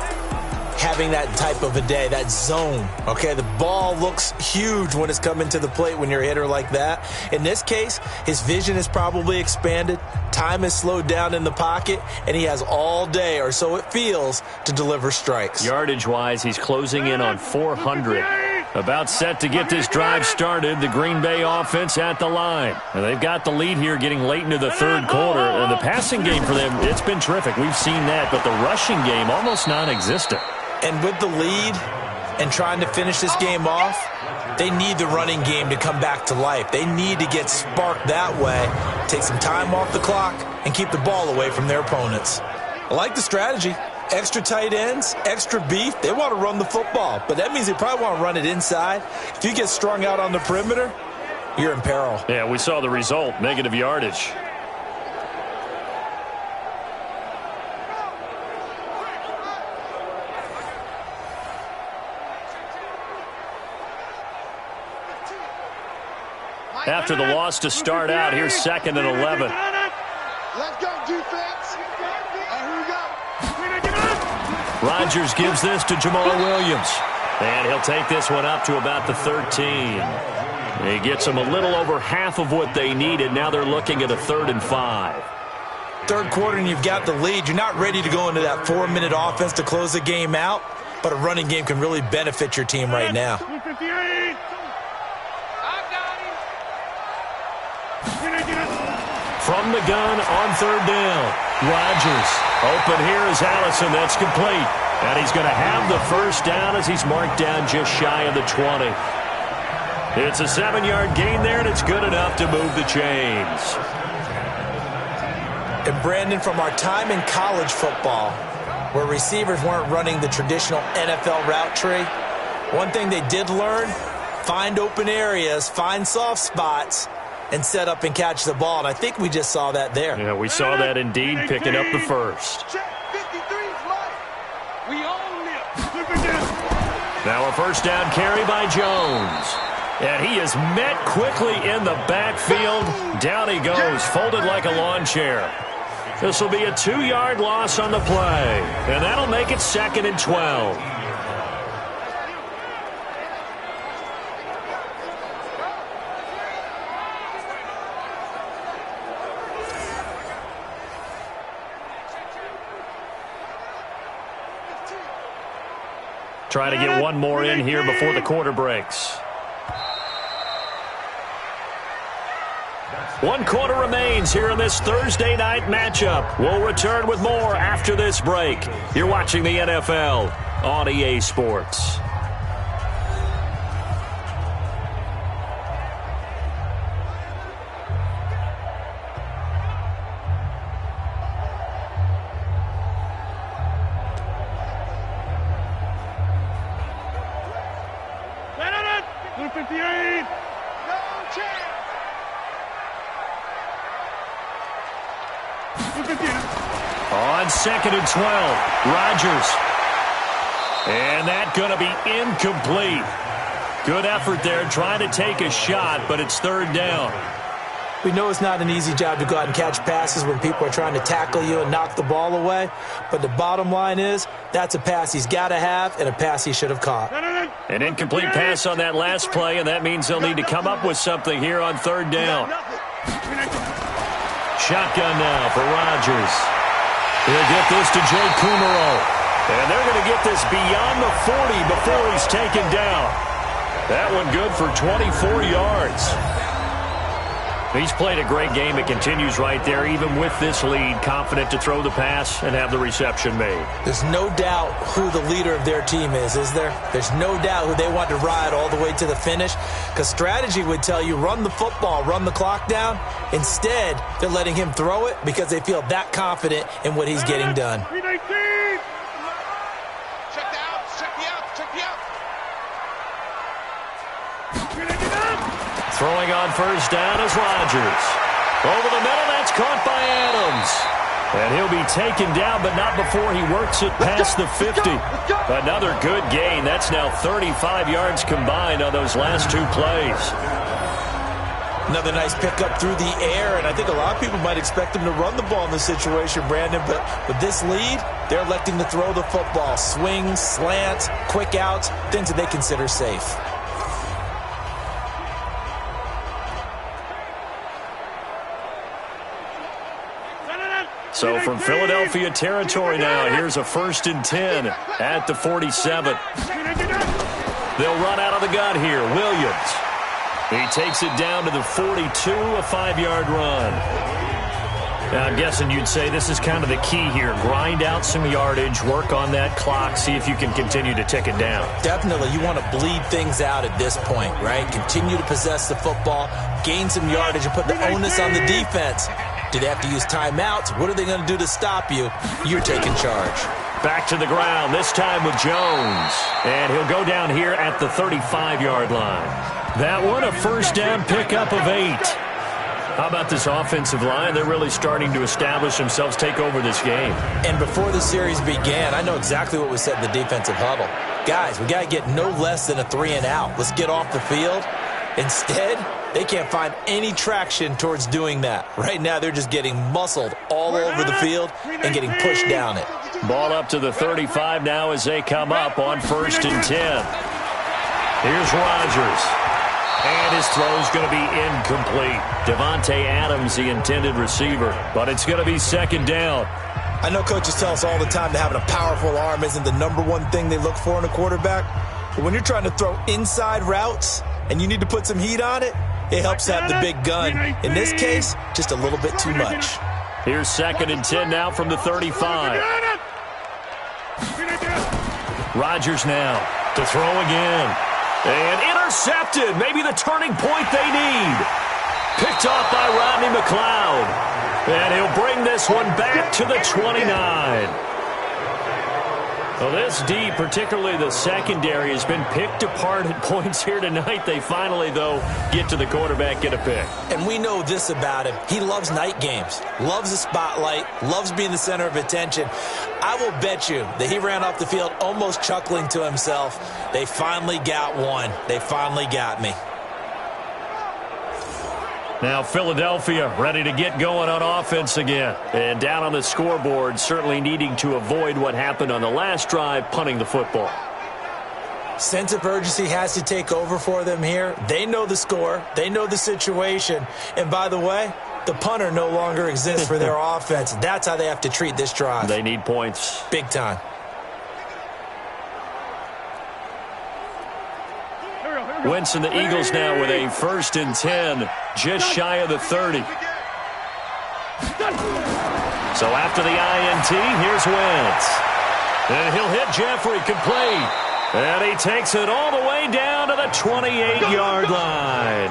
having that type of a day, that zone. Okay, the ball looks huge when it's coming to the plate when you're a hitter like that. In this case, his vision is probably expanded. Time is slowed down in the pocket, and he has all day, or so it feels, to deliver strikes. Yardage-wise, he's closing in on 400. About set to get this drive started, the Green Bay offense at the line. And they've got the lead here getting late into the 3rd quarter. And the passing game for them, it's been terrific. We've seen that, but the rushing game almost non-existent. And with the lead and trying to finish this game off, they need the running game to come back to life. They need to get sparked that way, take some time off the clock, and keep the ball away from their opponents. I like the strategy. Extra tight ends, extra beef. They want to run the football, but that means they probably want to run it inside. If you get strung out on the perimeter, you're in peril. Yeah, we saw the result, negative yardage. After the loss to start out, here's 2nd and 11. Let's go, defense. Here we go. Rodgers gives this to Jamal Williams. And he'll take this one up to about the 13. He gets them a little over half of what they needed. Now they're looking at a 3rd and 5. 3rd quarter and you've got the lead. You're not ready to go into that 4-minute offense to close the game out, but a running game can really benefit your team right now. From the gun on 3rd down. Rodgers. Open here is Allison. That's complete. And he's going to have the 1st down as he's marked down just shy of the 20. It's a 7-yard gain there, and it's good enough to move the chains. And Brandon, from our time in college football, where receivers weren't running the traditional NFL route tree, one thing they did learn, find open areas, find soft spots, and set up and catch the ball. And I think we just saw that there. Yeah, we saw that indeed, picking up the 1st. Now a 1st down carry by Jones. And he is met quickly in the backfield. Down he goes, folded like a lawn chair. This will be a 2-yard loss on the play. And that'll make it 2nd and 12. Try to get one more in here before the quarter breaks. 1 quarter remains here in this Thursday night matchup. We'll return with more after this break. You're watching the NFL on EA Sports. On 2nd and 12, Rodgers. And that's going to be incomplete. Good effort there trying to take a shot, but it's 3rd down. We know it's not an easy job to go out and catch passes when people are trying to tackle you and knock the ball away. But the bottom line is that's a pass he's got to have and a pass he should have caught. An incomplete pass on that last play, and that means they'll need to come up with something here on 3rd down. Shotgun now for Rodgers. He'll get this to Jay Kumaro. And they're going to get this beyond the 40 before he's taken down. That one good for 24 yards. He's played a great game. It continues right there, even with this lead, confident to throw the pass and have the reception made. There's no doubt who the leader of their team is there? There's no doubt who they want to ride all the way to the finish, because strategy would tell you run the football, run the clock down. Instead, they're letting him throw it because they feel that confident in what he's getting done. Throwing on 1st down is Rodgers. Over the middle, that's caught by Adams. And he'll be taken down, but not before he works it past the 50. Another good gain. That's now 35 yards combined on those last 2 plays. Another nice pickup through the air, and I think a lot of people might expect him to run the ball in this situation, Brandon, but with this lead, they're electing to throw the football. Swings, slants, quick outs, things that they consider safe. So from Philadelphia territory now, here's a 1st and 10 at the 47. They'll run out of the gun here. Williams. He takes it down to the 42, a 5-yard run. Now, I'm guessing you'd say this is kind of the key here. Grind out some yardage, work on that clock, see if you can continue to tick it down. Definitely. You want to bleed things out at this point, right? Continue to possess the football, gain some yardage, and put the onus on the defense. Do they have to use timeouts? What are they going to do to stop you? You're taking charge. Back to the ground, this time with Jones. And he'll go down here at the 35-yard line. That one, a 1st down pickup of 8. How about this offensive line? They're really starting to establish themselves, take over this game. And before the series began, I know exactly what was said in the defensive huddle. Guys, we got to get no less than a 3-and-out. Let's get off the field. Instead, they can't find any traction towards doing that. Right now, they're just getting muscled all over the field and getting pushed down it. Ball up to the 35 now as they come up on 1st and 10. Here's Rodgers. And his throw's going to be incomplete. Devontae Adams, the intended receiver. But it's going to be 2nd down. I know coaches tell us all the time that having a powerful arm isn't the #1 thing they look for in a quarterback. But when you're trying to throw inside routes and you need to put some heat on it, it helps have the big gun. In this case, just a little bit too much. Here's 2nd and 10 now from the 35. Rodgers now to throw again. And intercepted. Maybe the turning point they need. Picked off by Rodney McLeod. And he'll bring this one back to the 29. Well, this D, particularly the secondary, has been picked apart at points here tonight. They finally, though, get to the quarterback, get a pick. And we know this about him. He loves night games, loves the spotlight, loves being the center of attention. I will bet you that he ran off the field almost chuckling to himself. They finally got one. They finally got me. Now Philadelphia ready to get going on offense again. And down on the scoreboard, certainly needing to avoid what happened on the last drive, punting the football. Sense of urgency has to take over for them here. They know the score. They know the situation. And by the way, the punter no longer exists for their offense. That's how they have to treat this drive. They need points. Big time. Wentz and the Eagles now with a 1st and 10, just shy of the 30. So after the INT, here's Wentz. And he'll hit Jeffrey complete. And he takes it all the way down to the 28-yard line.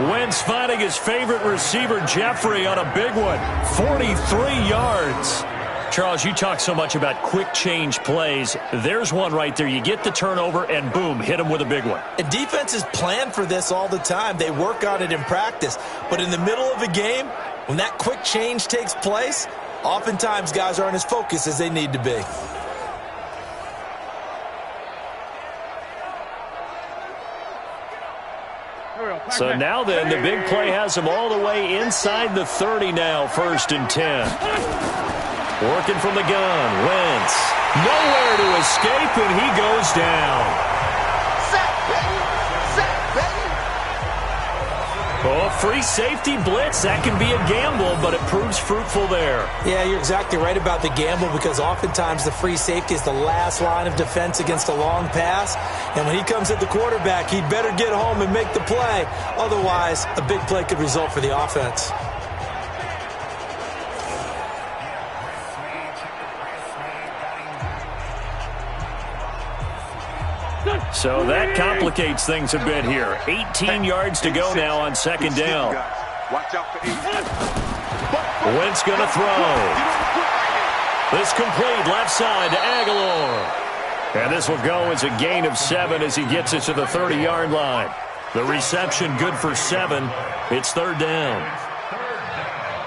Wentz finding his favorite receiver, Jeffrey, on a big one. 43 yards. Charles, you talk so much about quick change plays. There's one right there. You get the turnover, and boom, hit him with a big one. And defenses plan for this all the time. They work on it in practice. But in the middle of a game, when that quick change takes place, oftentimes guys aren't as focused as they need to be. So now then, the big play has him all the way inside the 30 now, 1st and 10. Working from the gun, Wentz. Nowhere to escape, and he goes down. Sack, baby! Sack, baby! Oh, free safety blitz. That can be a gamble, but it proves fruitful there. Yeah, you're exactly right about the gamble, because oftentimes the free safety is the last line of defense against a long pass. And when he comes at the quarterback, he'd better get home and make the play. Otherwise, a big play could result for the offense. So that complicates things a bit here. 18 yards to go now on 2nd down. Watch out for Wentz going to throw. This complete left side to Aguilar. And this will go as a gain of 7 as he gets it to the 30-yard line. The reception good for 7. It's 3rd down.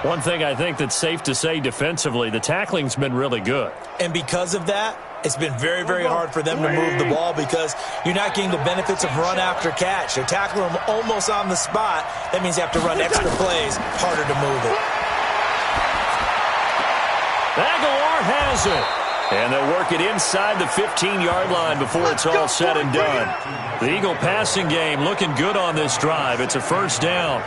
One thing I think that's safe to say defensively, the tackling's been really good. And because of that, it's been very, very hard for them to move the ball, because you're not getting the benefits of run after catch. They're tackling them almost on the spot. That means you have to run extra plays, harder to move it. Aguilar has it. And they'll work it inside the 15-yard line before it's all said and done. The Eagle passing game looking good on this drive. It's a 1st down.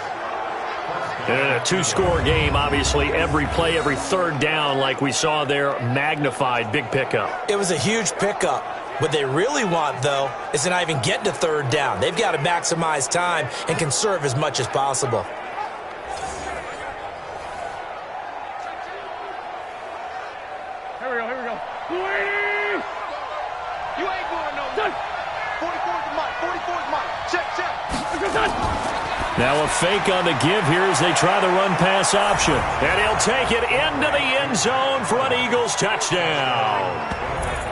And a 2-score game, obviously, every play, every 3rd down, like we saw there, magnified, big pickup. It was a huge pickup. What they really want, though, is to not even get to 3rd down. They've got to maximize time and conserve as much as possible. Here we go. You ain't going nowhere. 44's mine. 44's mine. Check. Now a fake on the give here as they try the run-pass option. And he'll take it into the end zone for an Eagles touchdown.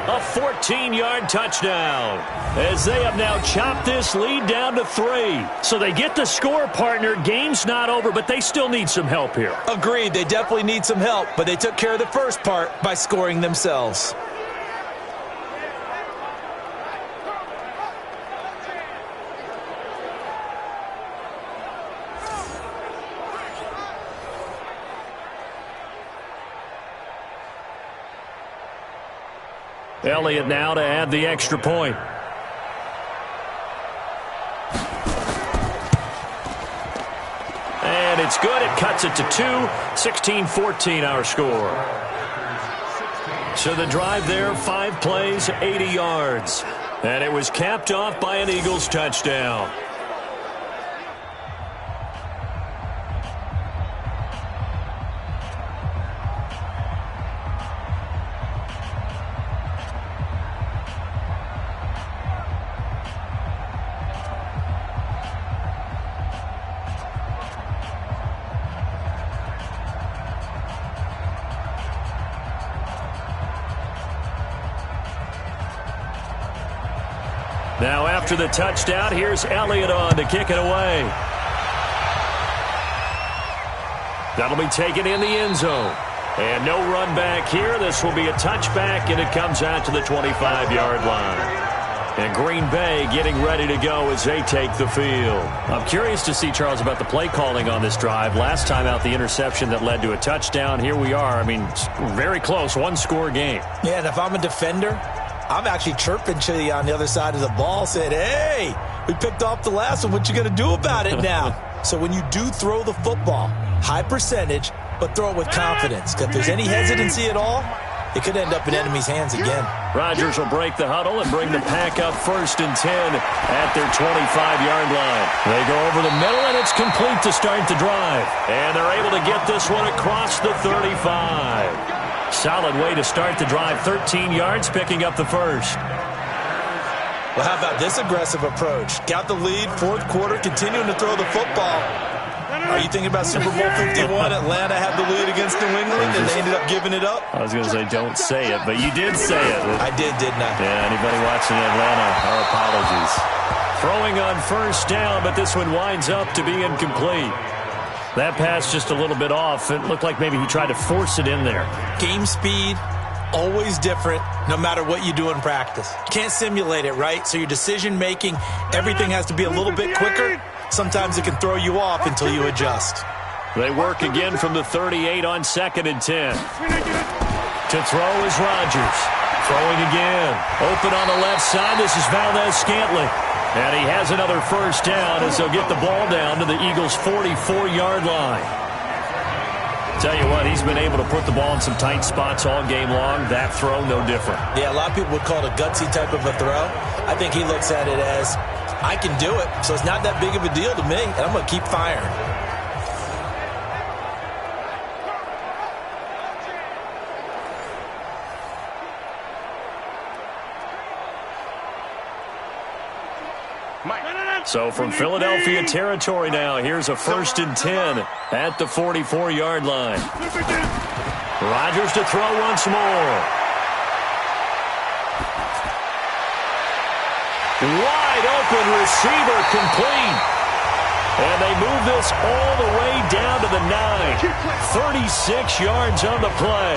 A 14-yard touchdown as they have now chopped this lead down to 3. So they get the score, partner. Game's not over, but they still need some help here. Agreed. They definitely need some help, but they took care of the first part by scoring themselves. Elliott now to add the extra point. And it's good. It cuts it to 2. 16-14 our score. So the drive there, 5 plays, 80 yards. And it was capped off by an Eagles touchdown. Now after the touchdown, here's Elliott on to kick it away. That'll be taken in the end zone. And no run back here. This will be a touchback, and it comes out to the 25-yard line. And Green Bay getting ready to go as they take the field. I'm curious to see, Charles, about the play calling on this drive. Last time out, the interception that led to a touchdown. Here we are. I mean, very close, 1-score game. Yeah, and if I'm a defender, I'm actually chirping to you on the other side of the ball, saying, hey, we picked off the last one. What you going to do about it now? So when you do throw the football, high percentage, but throw it with confidence. Because if there's any hesitancy at all, it could end up in enemy's hands again. Rodgers will break the huddle and bring the pack up 1st and 10 at their 25-yard line. They go over the middle, and it's complete to start the drive. And they're able to get this one across the 35. Solid way to start the drive. 13 yards, picking up the first. Well, how about this aggressive approach? Got the lead, 4th quarter, continuing to throw the football. Are you thinking about Super Bowl 51? Atlanta had the lead against New England, and they ended up giving it up? I was going to say, don't say it, but you did say it. I didn't I? Yeah, anybody watching Atlanta, our apologies. Throwing on 1st down, but this one winds up to be incomplete. That pass just a little bit off. It looked like maybe he tried to force it in there. Game speed, always different, no matter what you do in practice. Can't simulate it, right? So your decision-making, everything has to be a little bit quicker. Sometimes it can throw you off until you adjust. They work again from the 38 on 2nd and 10. To throw is Rodgers. Throwing again. Open on the left side. This is Valdez-Scantling. And he has another 1st down as they'll get the ball down to the Eagles' 44-yard line. Tell you what, he's been able to put the ball in some tight spots all game long. That throw, no different. Yeah, a lot of people would call it a gutsy type of a throw. I think he looks at it as, I can do it, so it's not that big of a deal to me, and I'm going to keep firing. So from Philadelphia territory now, here's a 1st and 10 at the 44-yard line. Rodgers to throw once more. Wide open receiver, complete. And they move this all the way down to the 9. 36 yards on the play.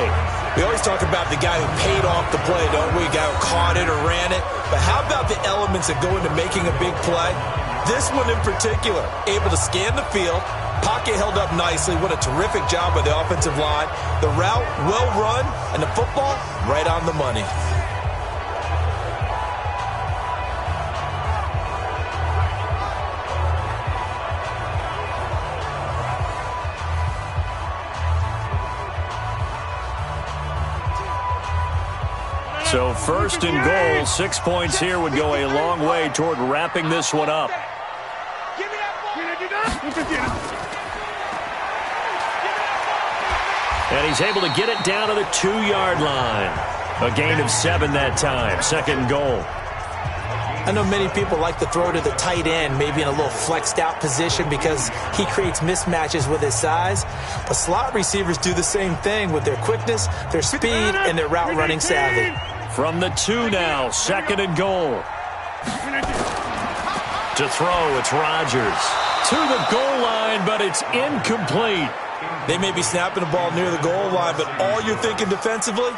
We always talk about the guy who paid off the play, don't we? The guy who caught it or ran it. But how about the elements that go into making a big play? This one in particular, able to scan the field, pocket held up nicely. What a terrific job by the offensive line. The route, well run, and the football, right on the money. So 1st and goal, 6 points here would go a long way toward wrapping this one up. And he's able to get it down to the 2-yard line. A gain of 7 that time. 2nd and goal. I know many people like to throw to the tight end, maybe in a little flexed out position because he creates mismatches with his size. But slot receivers do the same thing with their quickness, their speed, and their route running savvy. From the 2 now, 2nd and goal. To throw, it's Rodgers. To the goal line, but it's incomplete. They may be snapping the ball near the goal line, but all you're thinking defensively,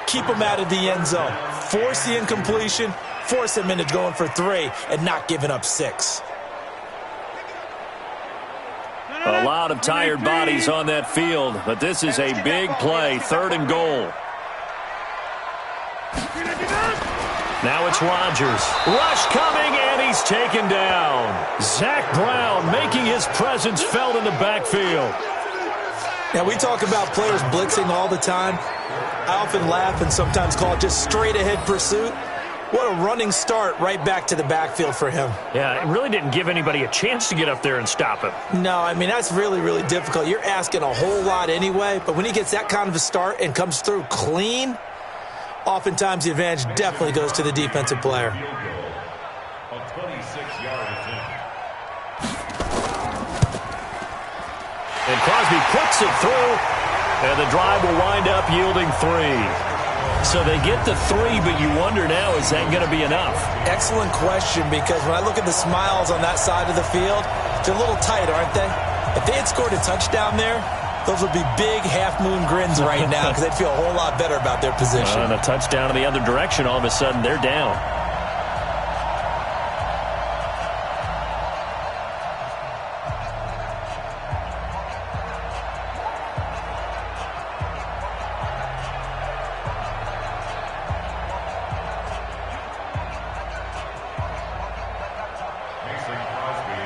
keep them out of the end zone. Force the incompletion, force them into going for 3, and not giving up 6. A lot of tired bodies on that field, but this is a big play, 3rd and goal. Now it's Rodgers. Rush coming, and he's taken down. Zach Brown making his presence felt in the backfield. Now, we talk about players blitzing all the time. I often laugh and sometimes call it just straight-ahead pursuit. What a running start right back to the backfield for him. Yeah, it really didn't give anybody a chance to get up there and stop him. No, I mean, that's really, really difficult. You're asking a whole lot anyway, but when he gets that kind of a start and comes through clean, oftentimes the advantage definitely goes to the defensive player. And Crosby puts it through, and the drive will wind up yielding 3. So they get the 3, but you wonder now, is that going to be enough? Excellent question, because when I look at the smiles on that side of the field, they're a little tight, aren't they? If they had scored a touchdown there, those would be big half-moon grins right now because they'd feel a whole lot better about their position. And a touchdown in the other direction, all of a sudden they're down.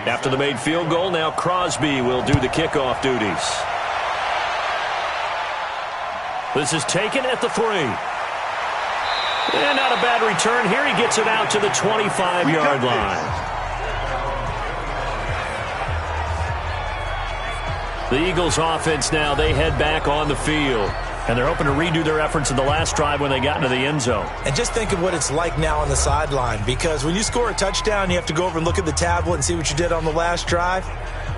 After the made field goal, now Crosby will do the kickoff duties. This is taken at the 3. And not a bad return here. He gets it out to the 25-yard line. The Eagles offense now, they head back on the field. And they're hoping to redo their efforts in the last drive when they got into the end zone. And just think of what it's like now on the sideline, because when you score a touchdown, you have to go over and look at the tablet and see what you did on the last drive.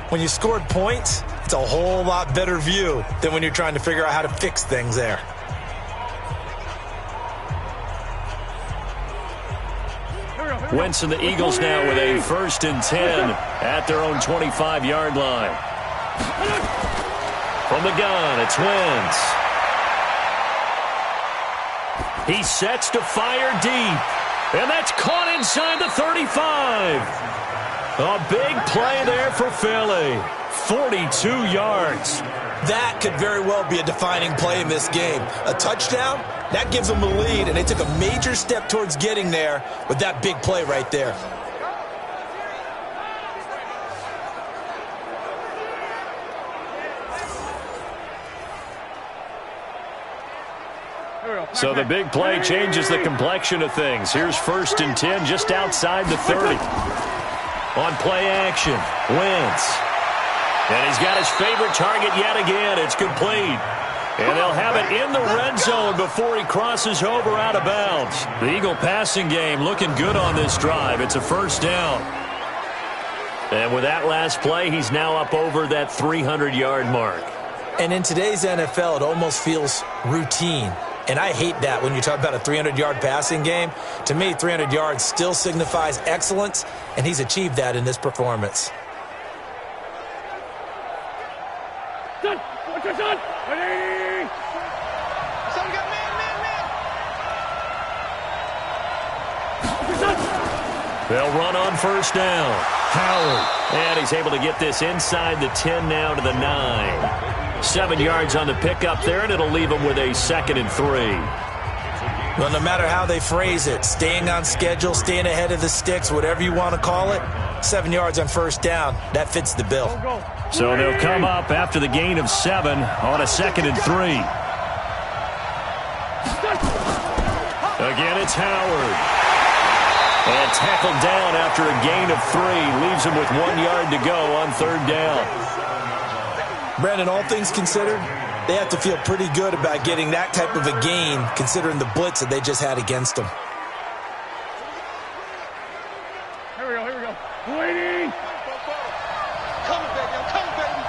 When you scored points, it's a whole lot better view than when you're trying to figure out how to fix things there. Wentz and the Eagles now with a 1st and 10 at their own 25-yard line. From the gun, it's Wentz. He sets to fire deep. And that's caught inside the 35. A big play there for Philly. 42 yards. That could very well be a defining play in this game. A touchdown, that gives them a lead, and they took a major step towards getting there with that big play right there. So the big play changes the complexion of things. Here's 1st and 10 just outside the 30. On play action, Wentz. And he's got his favorite target yet again. It's complete. And they'll have it in the red zone before he crosses over out of bounds. The Eagle passing game looking good on this drive. It's a 1st down. And with that last play, he's now up over that 300-yard mark. And in today's NFL, it almost feels routine. And I hate that when you talk about a 300-yard passing game. To me, 300 yards still signifies excellence, and he's achieved that in this performance. Son, watch your son. Ready. Son, we got man. They'll run on 1st down. Howard. And he's able to get this inside the 10 now to the 9. 7 yards on the pickup there, and it'll leave him with a 2nd and 3. Well, no matter how they phrase it, staying on schedule, staying ahead of the sticks, whatever you want to call it, 7 yards on 1st down, that fits the bill. So they'll come up after the gain of 7 on a 2nd and 3. Again, it's Howard. And tackled down after a gain of 3. Leaves him with 1 yard to go on 3rd down. Brandon, all things considered, they have to feel pretty good about getting that type of a gain, considering the blitz that they just had against them. Here we go. Waiting. Coming, baby. I'm coming, baby.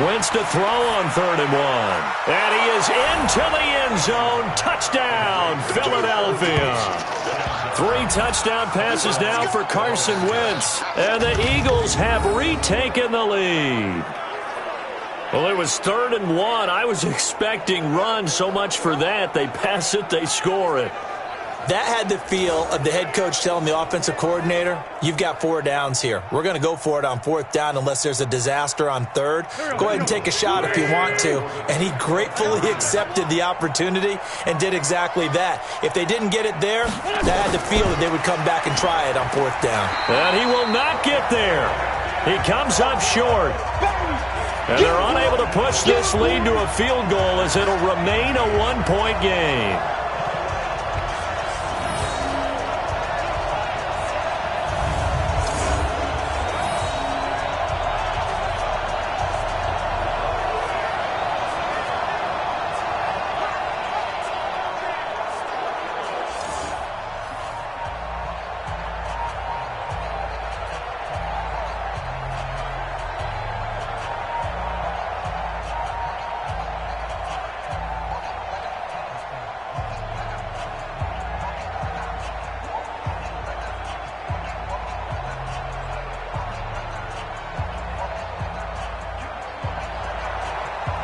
Wentz to throw on 3rd and 1. And he is into the end zone. Touchdown, Philadelphia. 3 touchdown passes now for Carson Wentz. And the Eagles have retaken the lead. Well, it was 3rd and 1. I was expecting run, so much for that. They pass it, they score it. That had the feel of the head coach telling the offensive coordinator, you've got 4 downs here. We're going to go for it on 4th down unless there's a disaster on 3rd. Go ahead and take a shot if you want to. And he gratefully accepted the opportunity and did exactly that. If they didn't get it there, that had the feel that they would come back and try it on 4th down. And he will not get there. He comes up short. And they're unable to push this lead to a field goal as it'll remain a 1-point game.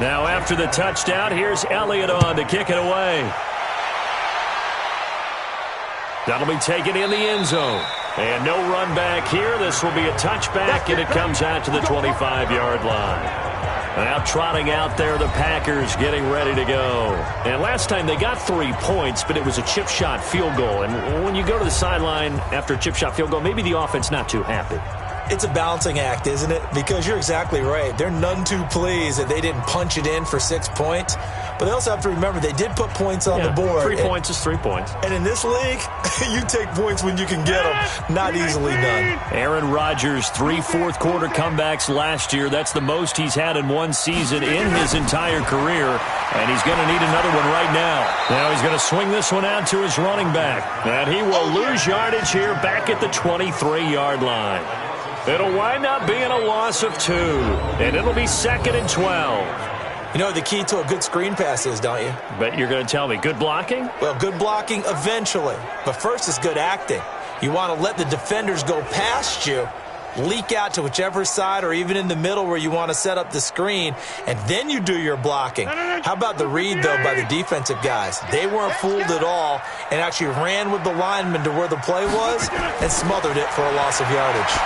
Now after the touchdown, here's Elliott on to kick it away. That'll be taken in the end zone. And no run back here. This will be a touchback, and it comes out to the 25-yard line. Now trotting out there, the Packers getting ready to go. And last time they got 3 points, but it was a chip shot field goal. And when you go to the sideline after a chip shot field goal, maybe the offense not too happy. It's a balancing act, isn't it? Because you're exactly right. They're none too pleased that they didn't punch it in for 6 points. But they also have to remember they did put points on the board. 3 points is 3 points. And in this league, you take points when you can get them. Not easily done. Aaron Rodgers, 3 fourth-quarter comebacks last year. That's the most he's had in one season in his entire career. And he's going to need another one right now. Now he's going to swing this one out to his running back. And he will lose yardage here back at the 23-yard line. It'll wind up being a loss of 2. And it'll be 2nd and 12. You know what the key to a good screen pass is, don't you? Bet you're going to tell me. Good blocking? Well, good blocking eventually. But first is good acting. You want to let the defenders go past you, leak out to whichever side or even in the middle where you want to set up the screen, and then you do your blocking. How about the read, though, by the defensive guys? They weren't fooled at all and actually ran with the lineman to where the play was and smothered it for a loss of yardage.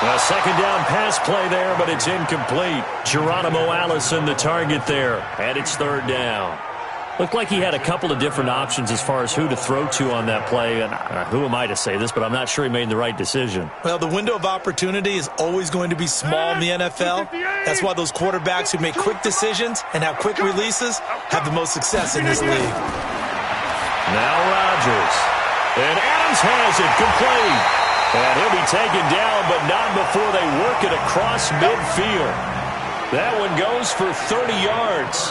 A second down pass play there, but it's incomplete. Geronimo Allison, the target there, and it's 3rd down. Looked like he had a couple of different options as far as who to throw to on that play. And who am I to say this, but I'm not sure he made the right decision. Well, the window of opportunity is always going to be small in the NFL. That's why those quarterbacks who make quick decisions and have quick releases have the most success in this league. Now Rodgers. And Adams has it complete. And he'll be taken down, but not before they work it across midfield. That one goes for 30 yards.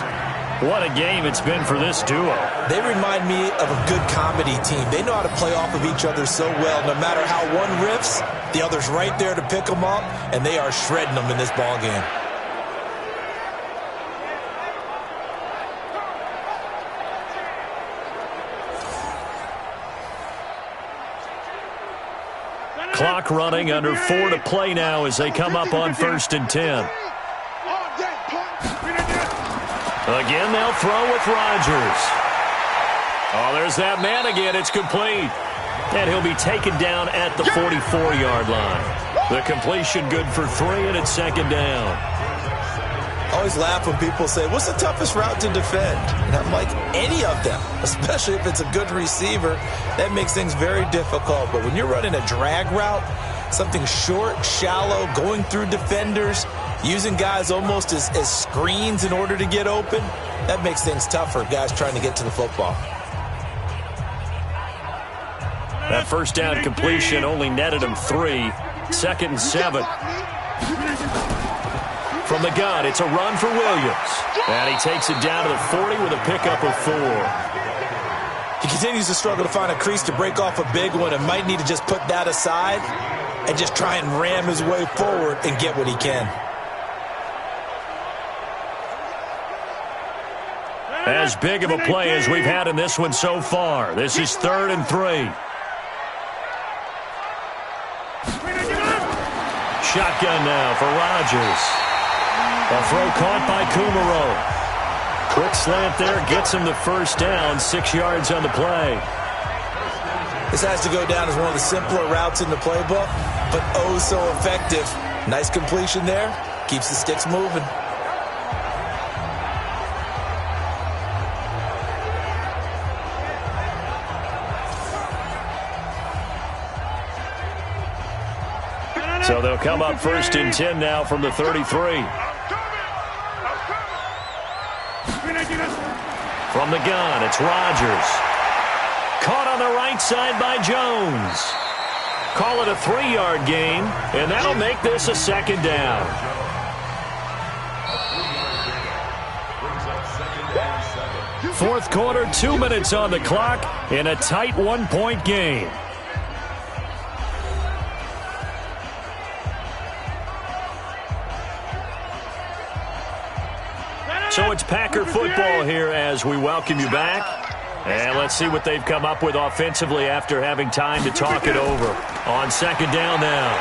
What a game it's been for this duo. They remind me of a good comedy team. They know how to play off of each other so well. No matter how one riffs, the other's right there to pick them up, and they are shredding them in this ball game. Clock running, under 4 to play now as they come up on 1st and 10. Again, they'll throw with Rodgers. Oh, there's that man again. It's complete. And he'll be taken down at the 44-yard line. The completion good for 3, and it's 2nd down. I always laugh when people say, what's the toughest route to defend? And I'm like, any of them, especially if it's a good receiver. That makes things very difficult. But when you're running a drag route, something short, shallow, going through defenders, using guys almost as screens in order to get open, that makes things tougher, guys trying to get to the football. That first down completion only netted him 3. 2nd and 7. From the gun, it's a run for Williams. And he takes it down to the 40 with a pickup of 4. He continues to struggle to find a crease to break off a big one and might need to just put that aside and just try and ram his way forward and get what he can. As big of a play as we've had in this one so far. This is 3rd and 3. Shotgun now for Rodgers. A throw caught by Kumaro. Quick slant there, gets him the first down, 6 yards on the play. This has to go down as one of the simpler routes in the playbook, but oh so effective. Nice completion there, keeps the sticks moving. So they'll come up 1st and 10 now from the 33. From the gun, it's Rodgers. Caught on the right side by Jones. Call it a 3-yard gain, and that'll make this a 2nd down. Fourth quarter, 2 minutes on the clock in a tight 1-point game. So it's Packer football here as we welcome you back. And let's see what they've come up with offensively after having time to talk it over. On 2nd down now,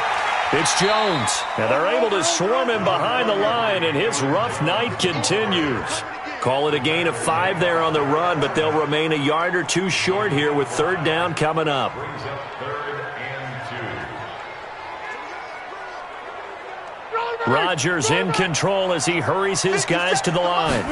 it's Jones. And they're able to swarm him behind the line, and his rough night continues. Call it a gain of 5 there on the run, but they'll remain a yard or 2 short here with 3rd down coming up. Rodgers in control as he hurries his guys to the line.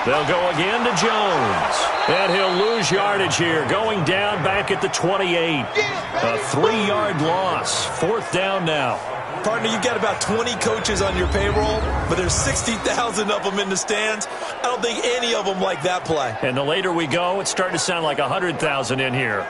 They'll go again to Jones. And he'll lose yardage here, going down back at the 28. A 3-yard loss. 4th down now. Partner, you've got about 20 coaches on your payroll, but there's 60,000 of them in the stands. I don't think any of them like that play. And the later we go, it's starting to sound like 100,000 in here.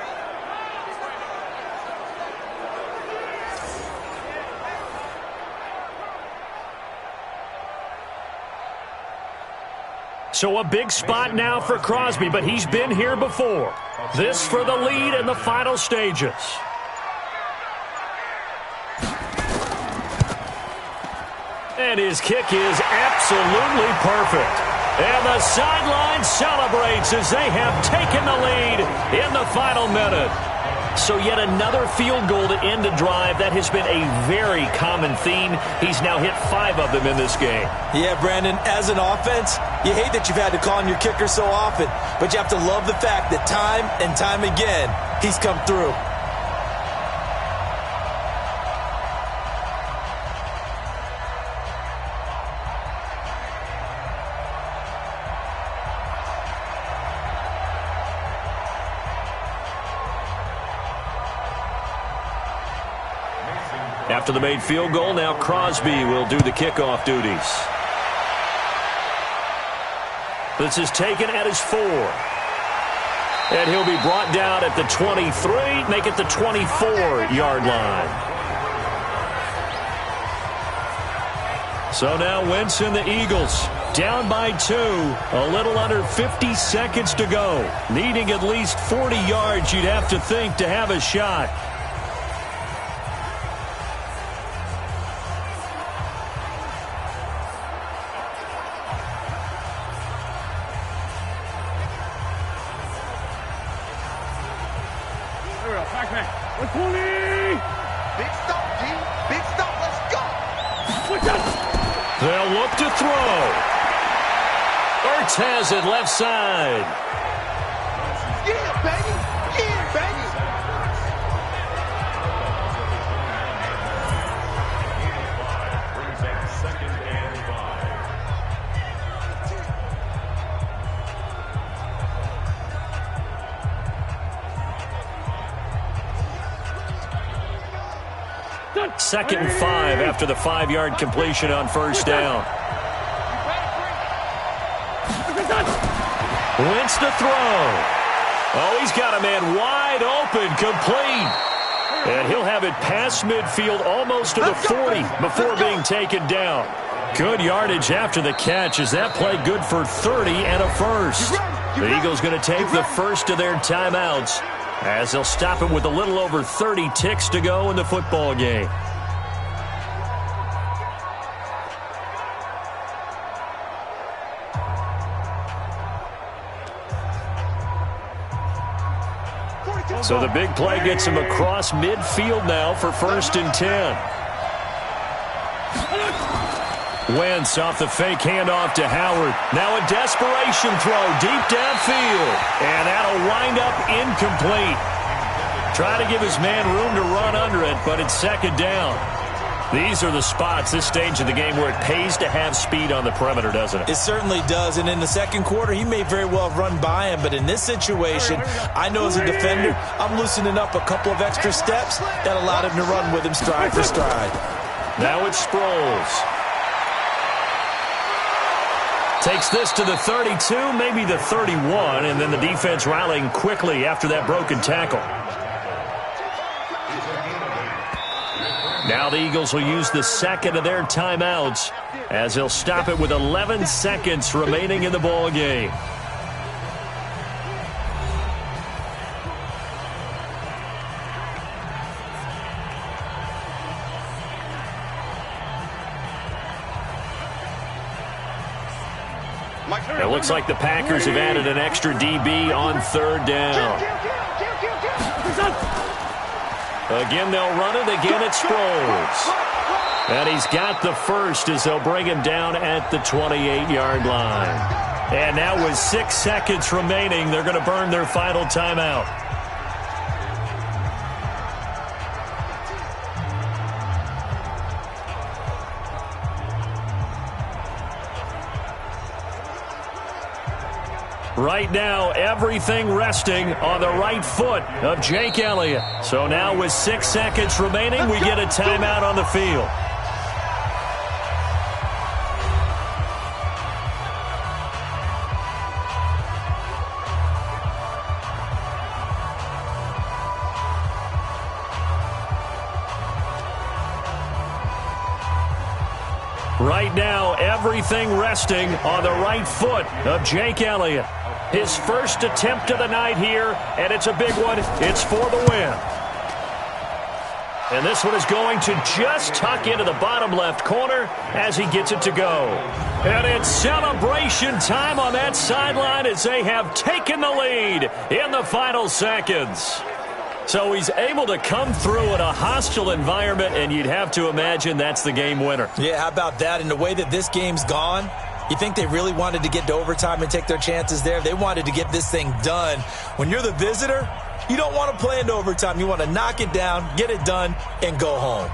So a big spot now for Crosby, but he's been here before. This for the lead in the final stages. And his kick is absolutely perfect. And the sideline celebrates as they have taken the lead in the final minute. So yet another field goal to end a drive. That has been a very common theme. He's now hit 5 of them in this game. Yeah, Brandon, as an offense, you hate that you've had to call on your kicker so often, but you have to love the fact that time and time again, he's come through. After the made field goal, now Crosby will do the kickoff duties. This is taken at his 4. And he'll be brought down at the 23, make it the 24-yard line. So now Wentz and the Eagles down by 2, a little under 50 seconds to go. Needing at least 40 yards, you'd have to think, to have a shot. Big stop, G. Big stop. Let's go. They'll look to throw. Ertz has it left side. Yeah, baby. Yeah, baby. Second and 5 after the 5-yard completion on first down. Wentz to throw. Oh, he's got a man wide open, complete. And he'll have it past midfield almost to the 40 before being taken down. Good yardage after the catch. Is that play good for 30 and a first? The Eagles going to take the first of their timeouts as they'll stop it with a little over 30 ticks to go in the football game. So the big play gets him across midfield now for 1st and 10. Wentz off the fake handoff to Howard. Now a desperation throw deep downfield. And that'll wind up incomplete. Try to give his man room to run under it, but it's 2nd down. These are the spots, this stage of the game, where it pays to have speed on the perimeter, doesn't it? It certainly does, and in the second quarter, he may very well have run by him, but in this situation, I know as a defender, I'm loosening up a couple of extra steps that allowed him to run with him stride for stride. Now it's Sproles. Takes this to the 32, maybe the 31, and then the defense rallying quickly after that broken tackle. Now the Eagles will use the second of their timeouts as they'll stop it with 11 seconds remaining in the ball game. It looks like the Packers have added an extra DB on 3rd down. Again, they'll run it. Again, it's Sproles. And he's got the first as they'll bring him down at the 28-yard line. And now with 6 seconds remaining, they're going to burn their final timeout. Right now, everything resting on the right foot of Jake Elliott. So now with 6 seconds remaining, we get a timeout on the field. Right now, everything resting on the right foot of Jake Elliott. His first attempt of the night here, and it's a big one. It's for the win. And this one is going to just tuck into the bottom left corner as he gets it to go. And it's celebration time on that sideline as they have taken the lead in the final seconds. So he's able to come through in a hostile environment, and you'd have to imagine that's the game winner. Yeah, how about that? And the way that this game's gone, you think they really wanted to get to overtime and take their chances there? They wanted to get this thing done. When you're the visitor, you don't want to play into overtime. You want to knock it down, get it done, and go home.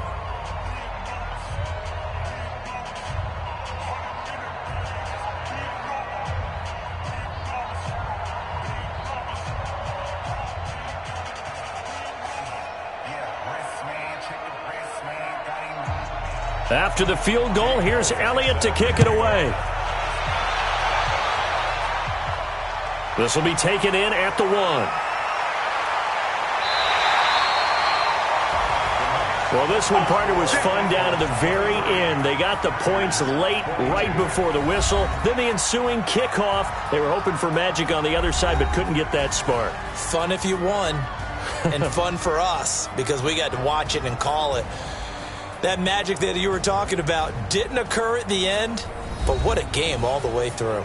After the field goal, here's Elliott to kick it away. This will be taken in at the 1. Well, this one, partner, was fun down to the very end. They got the points late, right before the whistle. Then the ensuing kickoff. They were hoping for magic on the other side, but couldn't get that spark. Fun if you won, and fun for us because we got to watch it and call it. That magic that you were talking about didn't occur at the end, but what a game all the way through.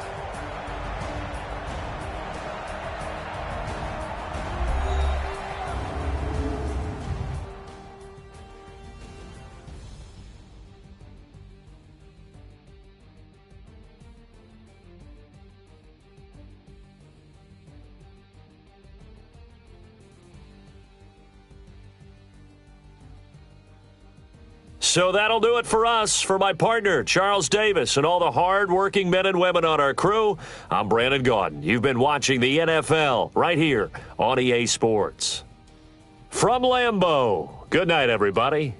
So that'll do it for us. For my partner, Charles Davis, and all the hard-working men and women on our crew, I'm Brandon Gaudin. You've been watching the NFL right here on EA Sports. From Lambeau, good night, everybody.